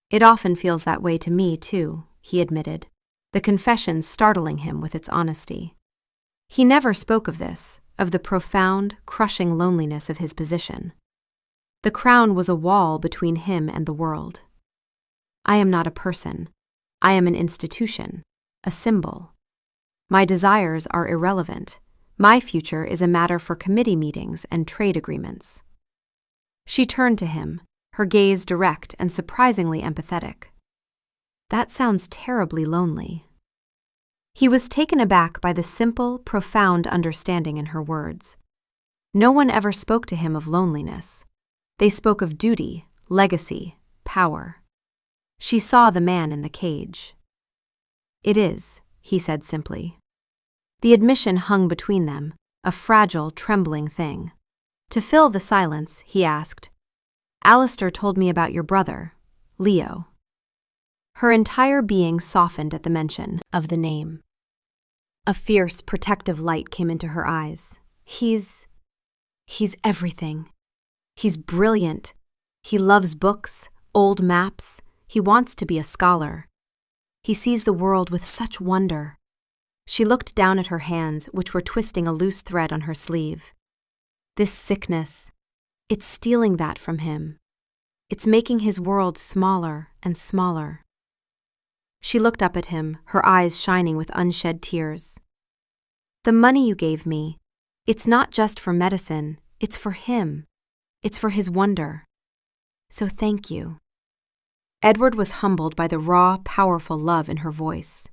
"It often feels that way to me, too," he admitted, the confession startling him with its honesty. He never spoke of this, of the profound, crushing loneliness of his position. The crown was a wall between him and the world. "I am not a person. I am an institution, a symbol. My desires are irrelevant. My future is a matter for committee meetings and trade agreements." She turned to him, her gaze direct and surprisingly empathetic. "That sounds terribly lonely." He was taken aback by the simple, profound understanding in her words. No one ever spoke to him of loneliness. They spoke of duty, legacy, power. She saw the man in the cage. "It is," he said simply. The admission hung between them, a fragile, trembling thing. To fill the silence, he asked, "Alistair told me about your brother, Leo." Her entire being softened at the mention of the name. A fierce, protective light came into her eyes. He's everything. He's brilliant. He loves books, old maps. He wants to be a scholar. He sees the world with such wonder." She looked down at her hands, which were twisting a loose thread on her sleeve. "This sickness, it's stealing that from him. It's making his world smaller and smaller." She looked up at him, her eyes shining with unshed tears. "The money you gave me, it's not just for medicine, it's for him. It's for his wonder. So thank you." Edward was humbled by the raw, powerful love in her voice.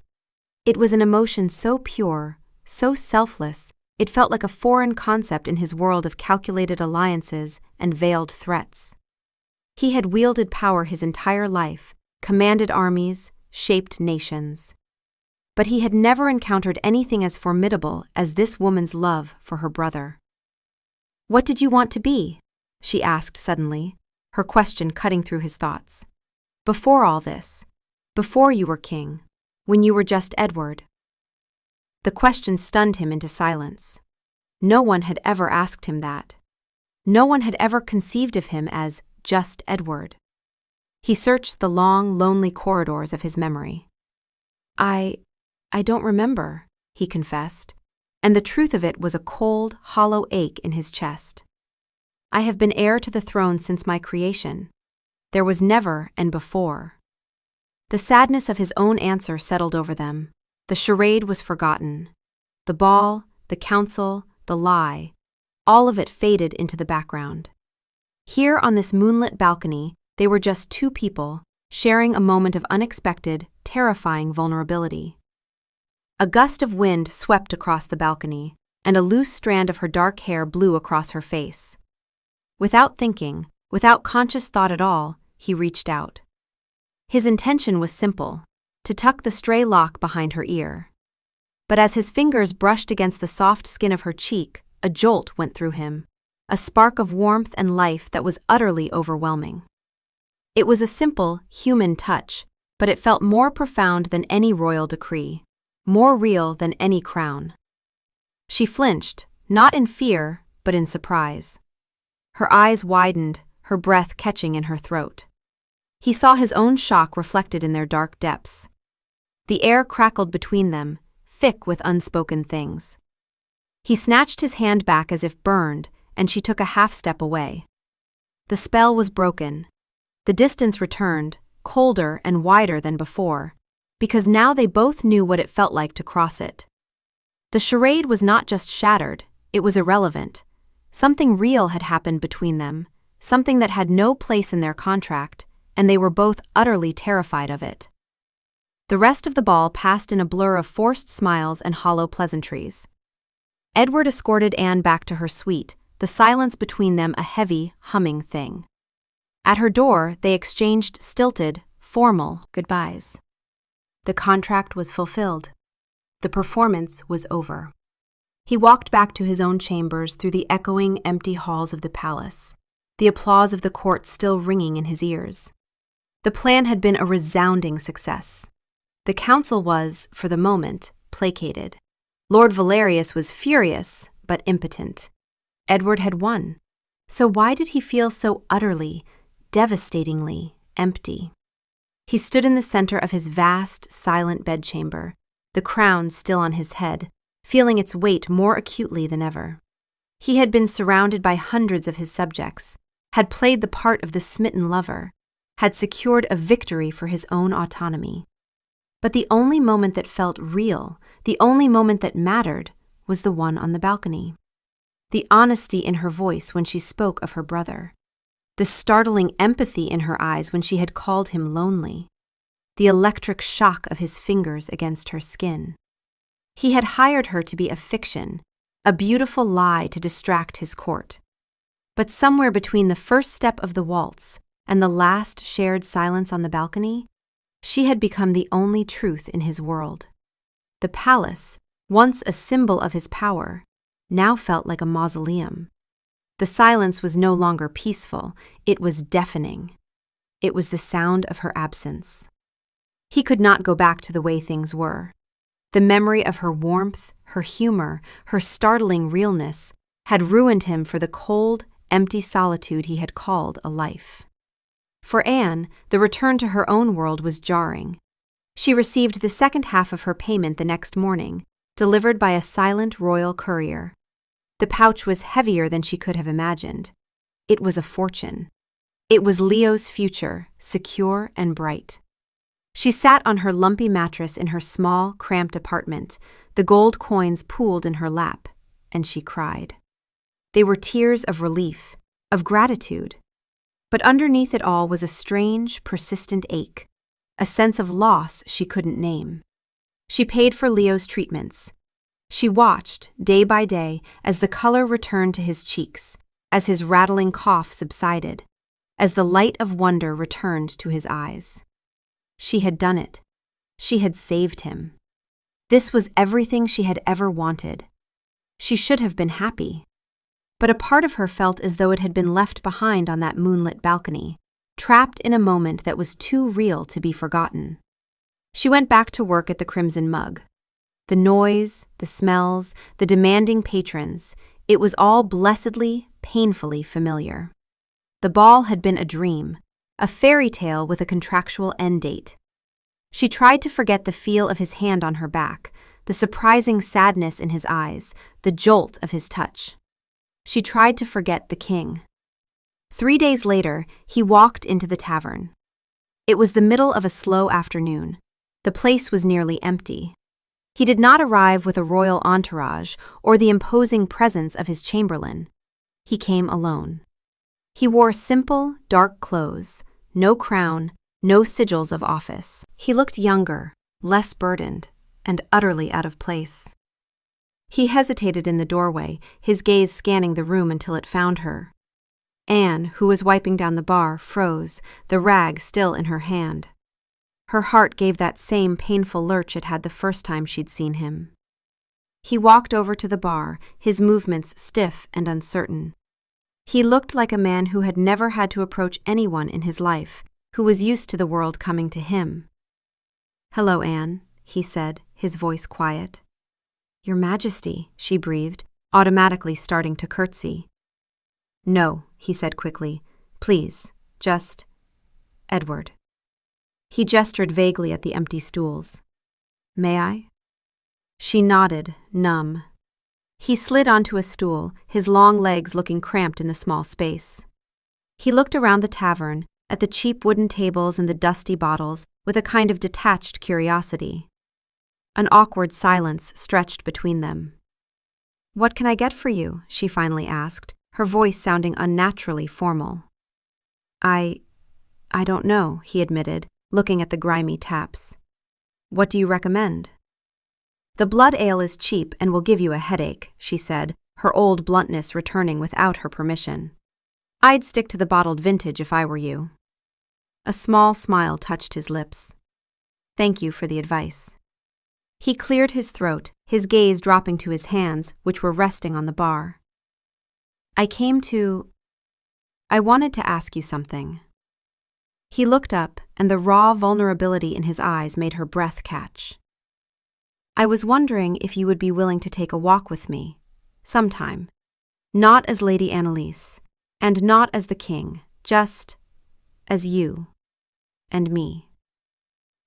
It was an emotion so pure, so selfless, it felt like a foreign concept in his world of calculated alliances and veiled threats. He had wielded power his entire life, commanded armies, shaped nations. But he had never encountered anything as formidable as this woman's love for her brother. "What did you want to be?" she asked suddenly, her question cutting through his thoughts. "Before all this, before you were king, when you were just Edward." The question stunned him into silence. No one had ever asked him that. No one had ever conceived of him as just Edward. He searched the long, lonely corridors of his memory. I don't remember, he confessed, and the truth of it was a cold, hollow ache in his chest. I have been heir to the throne since my creation. There was never an before. The sadness of his own answer settled over them. The charade was forgotten. The ball, the council, the lie, all of it faded into the background. Here on this moonlit balcony, they were just two people, sharing a moment of unexpected, terrifying vulnerability. A gust of wind swept across the balcony, and a loose strand of her dark hair blew across her face. Without thinking, without conscious thought at all, he reached out. His intention was simple, to tuck the stray lock behind her ear. But as his fingers brushed against the soft skin of her cheek, a jolt went through him, a spark of warmth and life that was utterly overwhelming. It was a simple, human touch, but it felt more profound than any royal decree, more real than any crown. She flinched, not in fear, but in surprise. Her eyes widened, her breath catching in her throat. He saw his own shock reflected in their dark depths. The air crackled between them, thick with unspoken things. He snatched his hand back as if burned, and she took a half step away. The spell was broken. The distance returned, colder and wider than before, because now they both knew what it felt like to cross it. The charade was not just shattered, it was irrelevant. Something real had happened between them, something that had no place in their contract, and they were both utterly terrified of it. The rest of the ball passed in a blur of forced smiles and hollow pleasantries. Edward escorted Anne back to her suite, the silence between them a heavy, humming thing. At her door, they exchanged stilted, formal goodbyes. The contract was fulfilled. The performance was over. He walked back to his own chambers through the echoing, empty halls of the palace, the applause of the court still ringing in his ears. The plan had been a resounding success. The council was, for the moment, placated. Lord Valerius was furious, but impotent. Edward had won. So why did he feel so utterly, devastatingly empty? He stood in the center of his vast, silent bedchamber, the crown still on his head, feeling its weight more acutely than ever. He had been surrounded by hundreds of his subjects, had played the part of the smitten lover, had secured a victory for his own autonomy. But the only moment that felt real, the only moment that mattered, was the one on the balcony. The honesty in her voice when she spoke of her brother. The startling empathy in her eyes when she had called him lonely. The electric shock of his fingers against her skin. He had hired her to be a fiction, a beautiful lie to distract his court. But somewhere between the first step of the waltz and the last shared silence on the balcony, she had become the only truth in his world. The palace, once a symbol of his power, now felt like a mausoleum. The silence was no longer peaceful, it was deafening. It was the sound of her absence. He could not go back to the way things were. The memory of her warmth, her humor, her startling realness had ruined him for the cold, empty solitude he had called a life. For Anne, the return to her own world was jarring. She received the second half of her payment the next morning, delivered by a silent royal courier. The pouch was heavier than she could have imagined. It was a fortune. It was Leo's future, secure and bright. She sat on her lumpy mattress in her small, cramped apartment, the gold coins pooled in her lap, and she cried. They were tears of relief, of gratitude. But underneath it all was a strange, persistent ache, a sense of loss she couldn't name. She paid for Leo's treatments. She watched, day by day, as the color returned to his cheeks, as his rattling cough subsided, as the light of wonder returned to his eyes. She had done it. She had saved him. This was everything she had ever wanted. She should have been happy. But a part of her felt as though it had been left behind on that moonlit balcony, trapped in a moment that was too real to be forgotten. She went back to work at the Crimson Mug. The noise, the smells, the demanding patrons, it was all blessedly, painfully familiar. The ball had been a dream, a fairy tale with a contractual end date. She tried to forget the feel of his hand on her back, the surprising sadness in his eyes, the jolt of his touch. She tried to forget the king. 3 days later, he walked into the tavern. It was the middle of a slow afternoon. The place was nearly empty. He did not arrive with a royal entourage or the imposing presence of his chamberlain. He came alone. He wore simple, dark clothes, no crown, no sigils of office. He looked younger, less burdened, and utterly out of place. He hesitated in the doorway, his gaze scanning the room until it found her. Anne, who was wiping down the bar, froze, the rag still in her hand. Her heart gave that same painful lurch it had the first time she'd seen him. He walked over to the bar, his movements stiff and uncertain. He looked like a man who had never had to approach anyone in his life, who was used to the world coming to him. "Hello, Anne," he said, his voice quiet. "Your Majesty," she breathed, automatically starting to curtsy. "No," he said quickly. "Please, just Edward." He gestured vaguely at the empty stools. "May I?" She nodded, numb. He slid onto a stool, his long legs looking cramped in the small space. He looked around the tavern, at the cheap wooden tables and the dusty bottles, with a kind of detached curiosity. An awkward silence stretched between them. "What can I get for you?" she finally asked, her voice sounding unnaturally formal. I don't know," he admitted, looking at the grimy taps. "What do you recommend?" "The blood ale is cheap and will give you a headache," she said, her old bluntness returning without her permission. "I'd stick to the bottled vintage if I were you." A small smile touched his lips. "Thank you for the advice." He cleared his throat, his gaze dropping to his hands, which were resting on the bar. I wanted to ask you something." He looked up, and the raw vulnerability in his eyes made her breath catch. "I was wondering if you would be willing to take a walk with me, sometime. Not as Lady Annalise, and not as the king, just as you and me."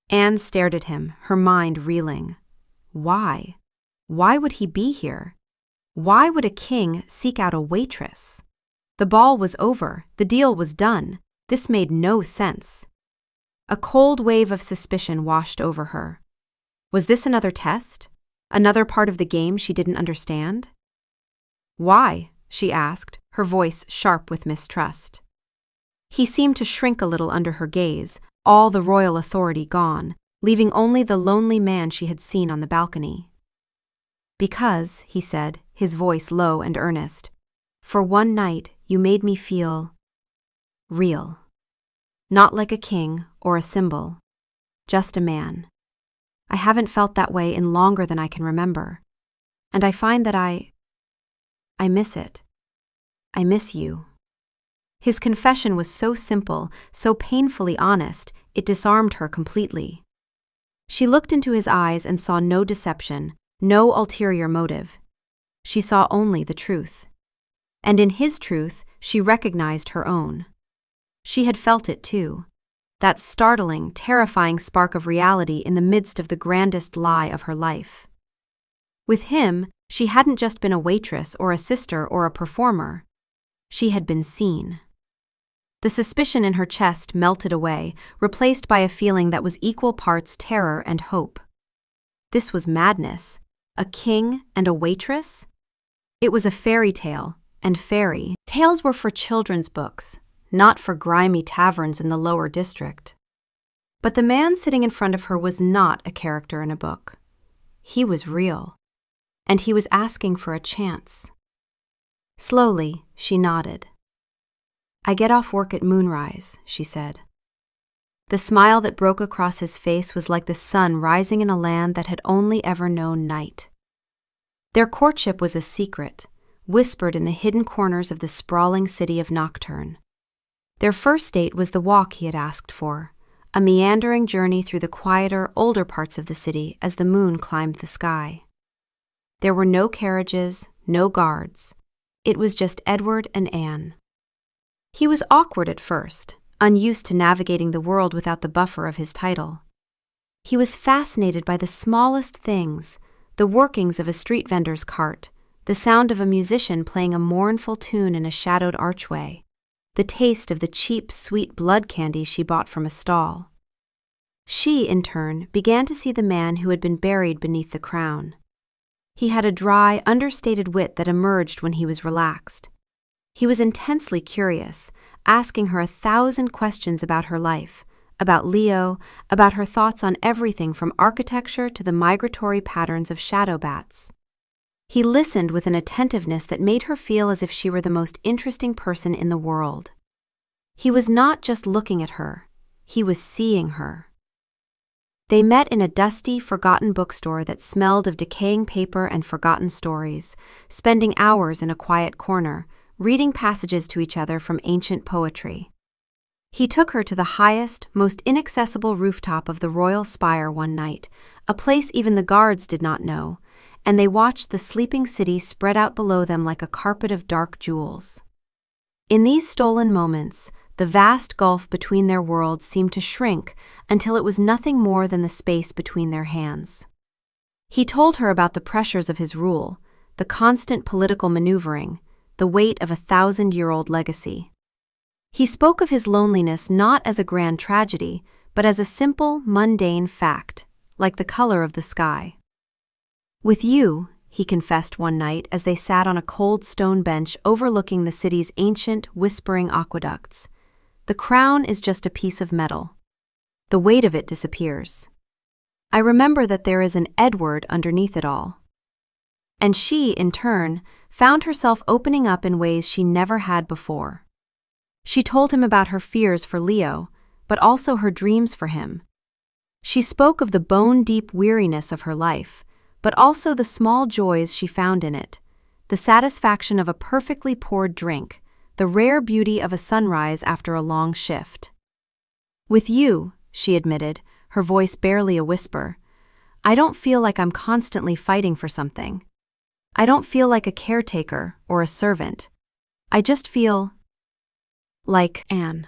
Anne stared at him, her mind reeling. Why? Why would he be here? Why would a king seek out a waitress? The ball was over, the deal was done. This made no sense. A cold wave of suspicion washed over her. Was this another test? Another part of the game she didn't understand? "Why?" she asked, her voice sharp with mistrust. He seemed to shrink a little under her gaze, all the royal authority gone, leaving only the lonely man she had seen on the balcony. "Because," he said, his voice low and earnest, "for one night you made me feel real. Not like a king or a symbol, just a man. I haven't felt that way in longer than I can remember. And I find that I miss it. I miss you." His confession was so simple, so painfully honest, it disarmed her completely. She looked into his eyes and saw no deception, no ulterior motive. She saw only the truth. And in his truth, she recognized her own. She had felt it too, that startling, terrifying spark of reality in the midst of the grandest lie of her life. With him, she hadn't just been a waitress or a sister or a performer. She had been seen. The suspicion in her chest melted away, replaced by a feeling that was equal parts terror and hope. This was madness. A king and a waitress? It was a fairy tale, and fairy tales were for children's books, not for grimy taverns in the lower district. But the man sitting in front of her was not a character in a book. He was real, and he was asking for a chance. Slowly, she nodded. "I get off work at moonrise," she said. The smile that broke across his face was like the sun rising in a land that had only ever known night. Their courtship was a secret, whispered in the hidden corners of the sprawling city of Nocturne. Their first date was the walk he had asked for, a meandering journey through the quieter, older parts of the city as the moon climbed the sky. There were no carriages, no guards. It was just Edward and Anne. He was awkward at first, unused to navigating the world without the buffer of his title. He was fascinated by the smallest things, the workings of a street vendor's cart, the sound of a musician playing a mournful tune in a shadowed archway, the taste of the cheap, sweet blood candy she bought from a stall. She, in turn, began to see the man who had been buried beneath the crown. He had a dry, understated wit that emerged when he was relaxed. He was intensely curious, asking her 1,000 questions about her life, about Leo, about her thoughts on everything from architecture to the migratory patterns of shadow bats. He listened with an attentiveness that made her feel as if she were the most interesting person in the world. He was not just looking at her, he was seeing her. They met in a dusty, forgotten bookstore that smelled of decaying paper and forgotten stories, spending hours in a quiet corner, reading passages to each other from ancient poetry. He took her to the highest, most inaccessible rooftop of the royal spire one night, a place even the guards did not know, and they watched the sleeping city spread out below them like a carpet of dark jewels. In these stolen moments, the vast gulf between their worlds seemed to shrink until it was nothing more than the space between their hands. He told her about the pressures of his rule, the constant political maneuvering, the weight of a 1,000-year-old legacy. He spoke of his loneliness not as a grand tragedy, but as a simple, mundane fact, like the color of the sky. "With you," he confessed one night as they sat on a cold stone bench overlooking the city's ancient, whispering aqueducts, "the crown is just a piece of metal. The weight of it disappears. I remember that there is an Edward underneath it all." And she, in turn, found herself opening up in ways she never had before. She told him about her fears for Leo, but also her dreams for him. She spoke of the bone-deep weariness of her life, but also the small joys she found in it, the satisfaction of a perfectly poured drink, the rare beauty of a sunrise after a long shift. "With you," she admitted, her voice barely a whisper, "I don't feel like I'm constantly fighting for something. I don't feel like a caretaker or a servant. I just feel like Anne."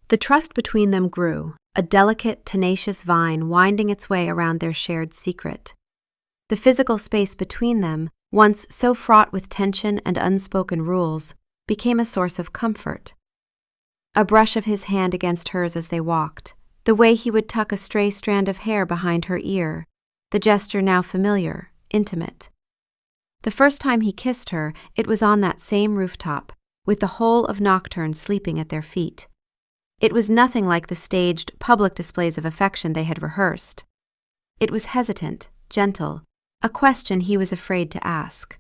The trust between them grew, a delicate, tenacious vine winding its way around their shared secret. The physical space between them, once so fraught with tension and unspoken rules, became a source of comfort. A brush of his hand against hers as they walked, the way he would tuck a stray strand of hair behind her ear, the gesture now familiar, intimate. The first time he kissed her, it was on that same rooftop, with the whole of Nocturne sleeping at their feet. It was nothing like the staged, public displays of affection they had rehearsed. It was hesitant, gentle, a question he was afraid to ask.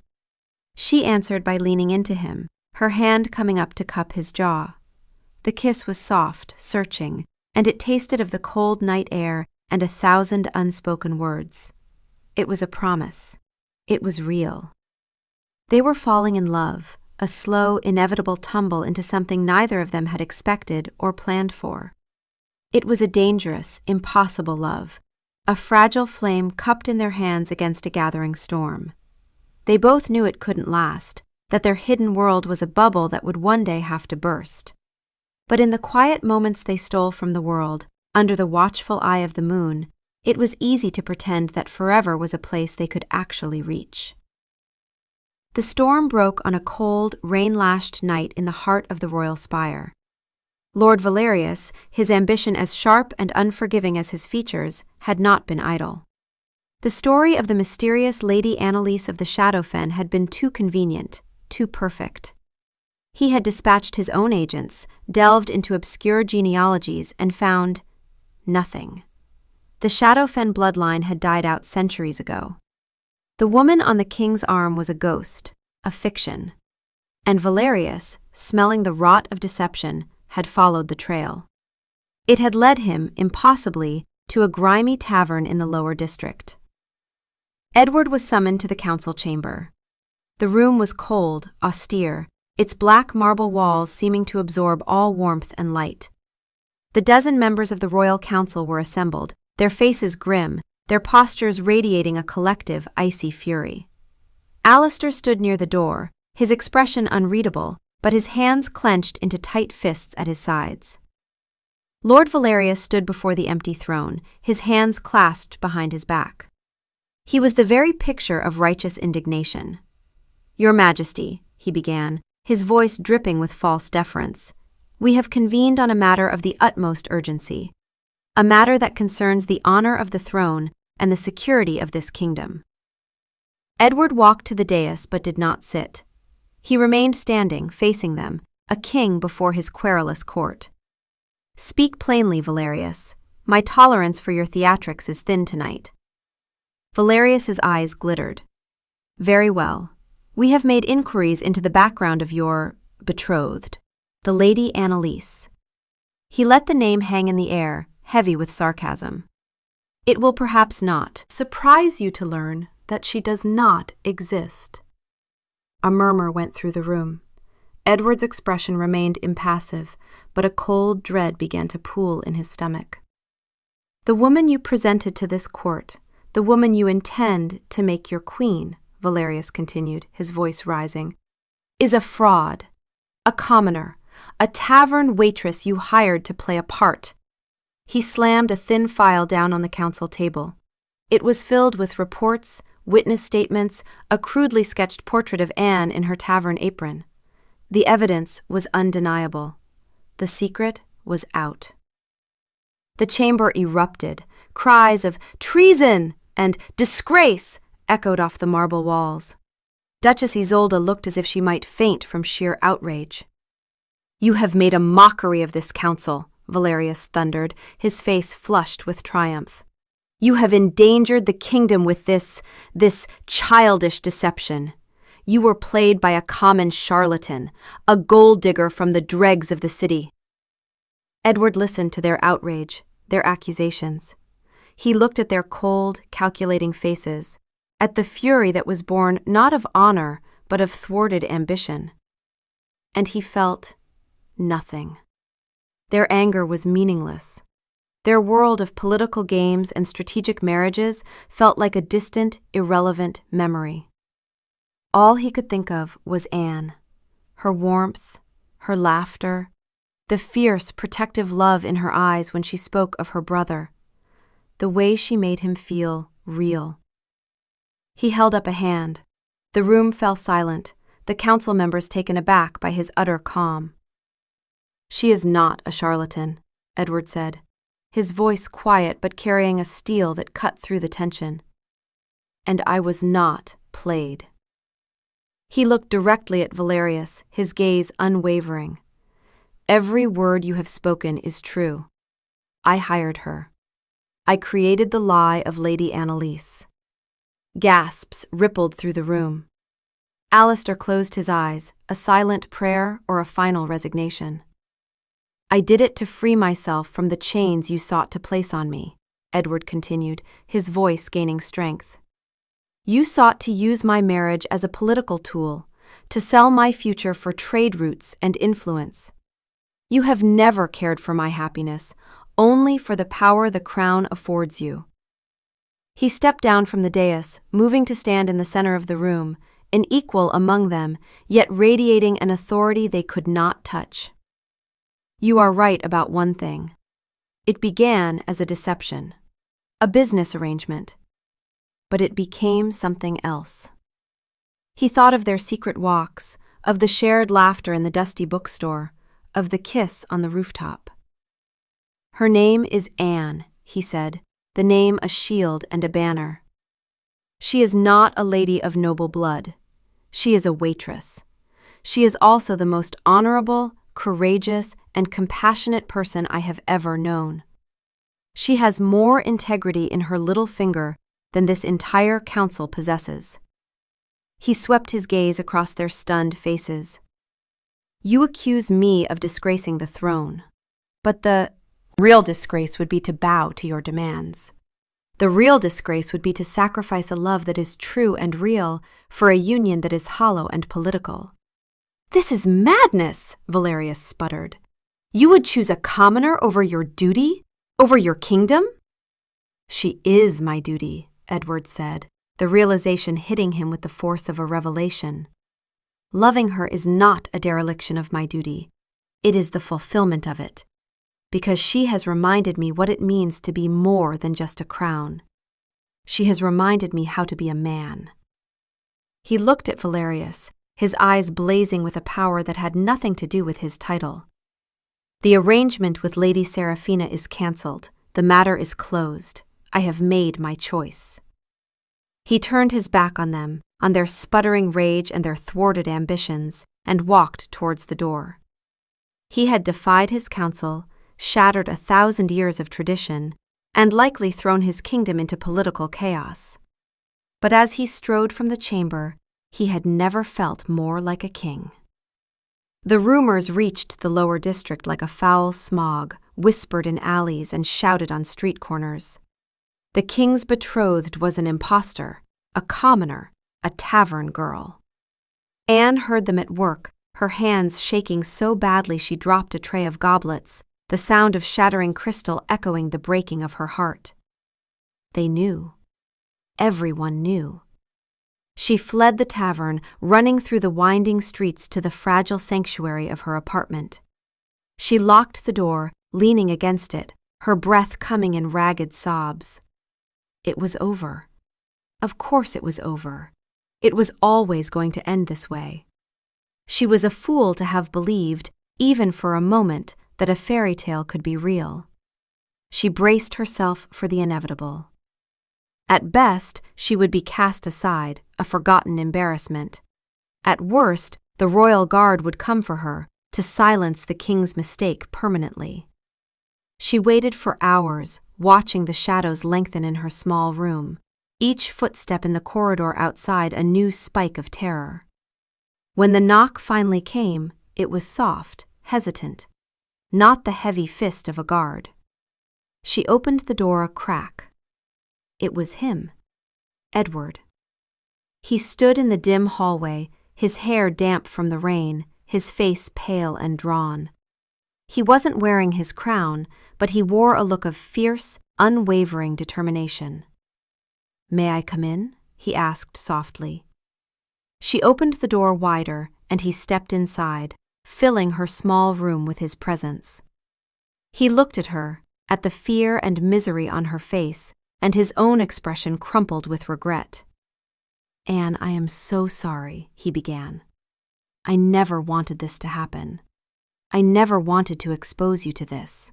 She answered by leaning into him, her hand coming up to cup his jaw. The kiss was soft, searching, and it tasted of the cold night air and 1,000 unspoken words. It was a promise. It was real. They were falling in love, a slow, inevitable tumble into something neither of them had expected or planned for. It was a dangerous, impossible love, a fragile flame cupped in their hands against a gathering storm. They both knew it couldn't last, that their hidden world was a bubble that would one day have to burst. But in the quiet moments they stole from the world, under the watchful eye of the moon, it was easy to pretend that forever was a place they could actually reach. The storm broke on a cold, rain-lashed night in the heart of the royal spire. Lord Valerius, his ambition as sharp and unforgiving as his features, had not been idle. The story of the mysterious Lady Annalise of the Shadowfen had been too convenient, too perfect. He had dispatched his own agents, delved into obscure genealogies, and found nothing. The Shadowfen bloodline had died out centuries ago. The woman on the king's arm was a ghost, a fiction. And Valerius, smelling the rot of deception, had followed the trail. It had led him, impossibly, to a grimy tavern in the lower district. Edward was summoned to the council chamber. The room was cold, austere, its black marble walls seeming to absorb all warmth and light. The dozen members of the royal council were assembled, their faces grim, their postures radiating a collective, icy fury. Alistair stood near the door, his expression unreadable, but his hands clenched into tight fists at his sides. Lord Valerius stood before the empty throne, his hands clasped behind his back. He was the very picture of righteous indignation. "Your Majesty," he began, his voice dripping with false deference, "we have convened on a matter of the utmost urgency, a matter that concerns the honor of the throne and the security of this kingdom." Edward walked to the dais but did not sit. He remained standing, facing them, a king before his querulous court. "Speak plainly, Valerius. My tolerance for your theatrics is thin tonight." Valerius's eyes glittered. "Very well. We have made inquiries into the background of your betrothed, the Lady Annalise." He let the name hang in the air, heavy with sarcasm. "It will perhaps not surprise you to learn that she does not exist." A murmur went through the room. Edward's expression remained impassive, but a cold dread began to pool in his stomach. "The woman you presented to this court, the woman you intend to make your queen," Valerius continued, his voice rising, "is a fraud, a commoner, a tavern waitress you hired to play a part." He slammed a thin file down on the council table. It was filled with reports, witness statements, a crudely sketched portrait of Anne in her tavern apron. The evidence was undeniable. The secret was out. The chamber erupted. Cries of "treason" and "disgrace" echoed off the marble walls. Duchess Isolde looked as if she might faint from sheer outrage. "You have made a mockery of this council," Valerius thundered, his face flushed with triumph. "You have endangered the kingdom with this childish deception. You were played by a common charlatan, a gold digger from the dregs of the city." Edward listened to their outrage, their accusations. He looked at their cold, calculating faces, at the fury that was born not of honor, but of thwarted ambition. And he felt nothing. Their anger was meaningless. Their world of political games and strategic marriages felt like a distant, irrelevant memory. All he could think of was Anne, her warmth, her laughter, the fierce, protective love in her eyes when she spoke of her brother, the way she made him feel real. He held up a hand. The room fell silent, the council members taken aback by his utter calm. "She is not a charlatan," Edward said, his voice quiet but carrying a steel that cut through the tension. "And I was not played." He looked directly at Valerius, his gaze unwavering. "Every word you have spoken is true. I hired her. I created the lie of Lady Annalise." Gasps rippled through the room. Alistair closed his eyes, a silent prayer or a final resignation. "I did it to free myself from the chains you sought to place on me," Edward continued, his voice gaining strength. "You sought to use my marriage as a political tool, to sell my future for trade routes and influence. You have never cared for my happiness, only for the power the crown affords you." He stepped down from the dais, moving to stand in the center of the room, an equal among them, yet radiating an authority they could not touch. "You are right about one thing. It began as a deception, a business arrangement. But it became something else." He thought of their secret walks, of the shared laughter in the dusty bookstore, of the kiss on the rooftop. "Her name is Anne," he said, the name a shield and a banner. "She is not a lady of noble blood. She is a waitress. She is also the most honorable, courageous, and compassionate person I have ever known. She has more integrity in her little finger than this entire council possesses." He swept his gaze across their stunned faces. "You accuse me of disgracing the throne, but the real disgrace would be to bow to your demands. The real disgrace would be to sacrifice a love that is true and real for a union that is hollow and political." "This is madness," Valerius sputtered. You would choose a commoner over your duty? Over your kingdom? She is my duty, Edward said, the realization hitting him with the force of a revelation. Loving her is not a dereliction of my duty. It is the fulfillment of it, because she has reminded me what it means to be more than just a crown. She has reminded me how to be a man. He looked at Valerius, his eyes blazing with a power that had nothing to do with his title. The arrangement with Lady Seraphina is cancelled. The matter is closed. I have made my choice. He turned his back on them, on their sputtering rage and their thwarted ambitions, and walked towards the door. He had defied his council, shattered 1,000 years of tradition, and likely thrown his kingdom into political chaos. But as he strode from the chamber, he had never felt more like a king. The rumors reached the lower district like a foul smog, whispered in alleys and shouted on street corners. The king's betrothed was an impostor, a commoner, a tavern girl. Anne heard them at work, her hands shaking so badly she dropped a tray of goblets, the sound of shattering crystal echoing the breaking of her heart. They knew. Everyone knew. She fled the tavern, running through the winding streets to the fragile sanctuary of her apartment. She locked the door, leaning against it, her breath coming in ragged sobs. It was over. Of course it was over. It was always going to end this way. She was a fool to have believed, even for a moment, that a fairy tale could be real. She braced herself for the inevitable. At best, she would be cast aside, a forgotten embarrassment. At worst, the royal guard would come for her, to silence the king's mistake permanently. She waited for hours, watching the shadows lengthen in her small room, each footstep in the corridor outside a new spike of terror. When the knock finally came, it was soft, hesitant, not the heavy fist of a guard. She opened the door a crack. It was him, Edward. He stood in the dim hallway, his hair damp from the rain, his face pale and drawn. He wasn't wearing his crown, but he wore a look of fierce, unwavering determination. "May I come in?" he asked softly. She opened the door wider, and he stepped inside, filling her small room with his presence. He looked at her, at the fear and misery on her face, and his own expression crumpled with regret. "Anne, I am so sorry," he began. "I never wanted this to happen. I never wanted to expose you to this."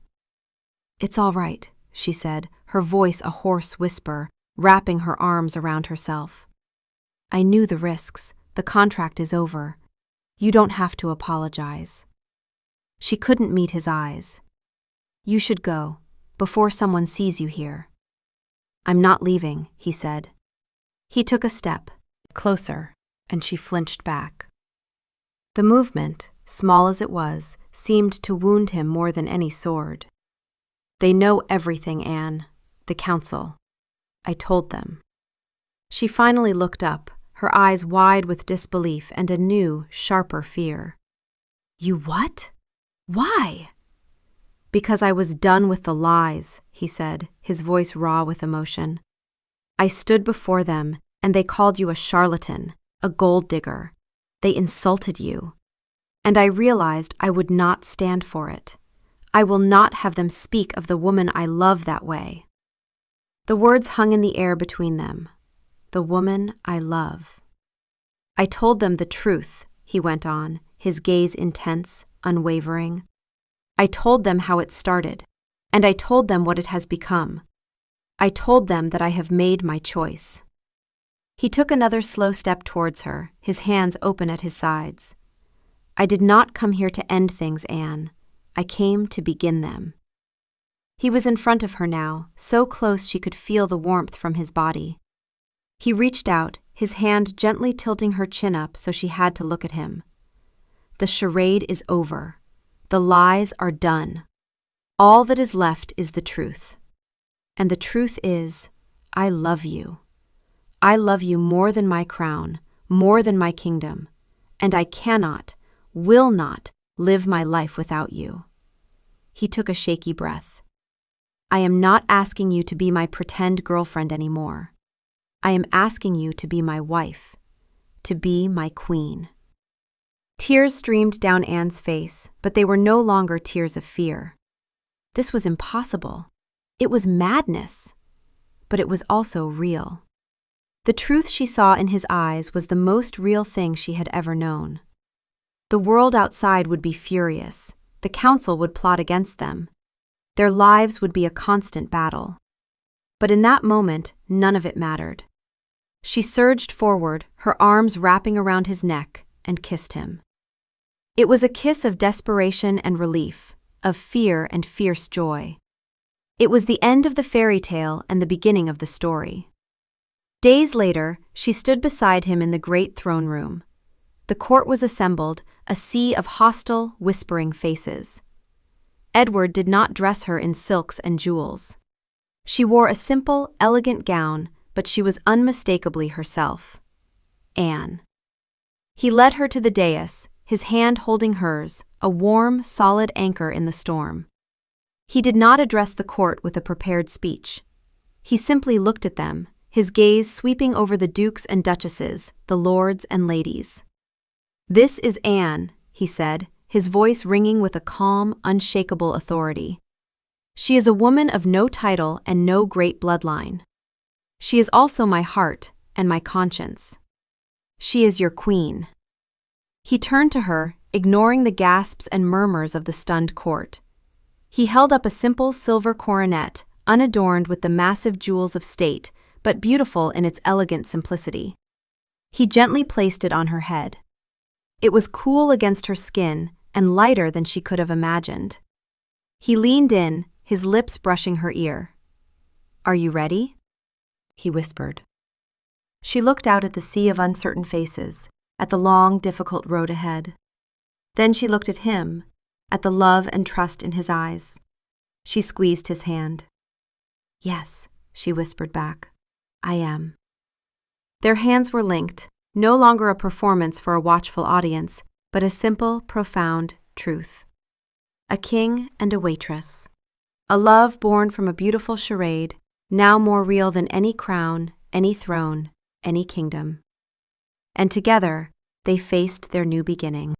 "It's all right," she said, her voice a hoarse whisper, wrapping her arms around herself. "I knew the risks. The contract is over. You don't have to apologize." She couldn't meet his eyes. "You should go, before someone sees you here." "I'm not leaving," he said. He took a step, closer, and she flinched back. The movement, small as it was, seemed to wound him more than any sword. "They know everything, Anne. The council. I told them." She finally looked up, her eyes wide with disbelief and a new, sharper fear. "You what? Why?" "Because I was done with the lies," he said, his voice raw with emotion. "I stood before them, and they called you a charlatan, a gold digger. They insulted you. And I realized I would not stand for it. I will not have them speak of the woman I love that way." The words hung in the air between them. The woman I love. "I told them the truth," he went on, his gaze intense, unwavering. "I told them how it started, and I told them what it has become. I told them that I have made my choice." He took another slow step towards her, his hands open at his sides. "I did not come here to end things, Anne. I came to begin them." He was in front of her now, so close she could feel the warmth from his body. He reached out, his hand gently tilting her chin up so she had to look at him. "The charade is over. The lies are done. All that is left is the truth. And the truth is, I love you. I love you more than my crown, more than my kingdom, and I cannot, will not, live my life without you." he took a shaky breath. I am not asking you to be my pretend girlfriend anymore. I am asking you to be my wife, to be my queen. Tears streamed down Anne's face, but they were no longer tears of fear. This was impossible. It was madness. But it was also real. The truth she saw in his eyes was the most real thing she had ever known. The world outside would be furious. The council would plot against them. Their lives would be a constant battle. But in that moment, none of it mattered. She surged forward, her arms wrapping around his neck, and kissed him. It was a kiss of desperation and relief, of fear and fierce joy. It was the end of the fairy tale and the beginning of the story. Days later, she stood beside him in the great throne room. The court was assembled, a sea of hostile, whispering faces. Edward did not dress her in silks and jewels. She wore a simple, elegant gown, but she was unmistakably herself. Anne. He led her to the dais, his hand holding hers, a warm, solid anchor in the storm. He did not address the court with a prepared speech. He simply looked at them, his gaze sweeping over the dukes and duchesses, the lords and ladies. "This is Anne," he said, his voice ringing with a calm, unshakable authority. "She is a woman of no title and no great bloodline. She is also my heart and my conscience. She is your queen." He turned to her, ignoring the gasps and murmurs of the stunned court. He held up a simple silver coronet, unadorned with the massive jewels of state, but beautiful in its elegant simplicity. He gently placed it on her head. It was cool against her skin and lighter than she could have imagined. He leaned in, his lips brushing her ear. "Are you ready?" he whispered. She looked out at the sea of uncertain faces, at the long, difficult road ahead. Then she looked at him, at the love and trust in his eyes. She squeezed his hand. "Yes," she whispered back, "I am." Their hands were linked, no longer a performance for a watchful audience, but a simple, profound truth. A king and a waitress. A love born from a beautiful charade, now more real than any crown, any throne, any kingdom. And together, they faced their new beginning.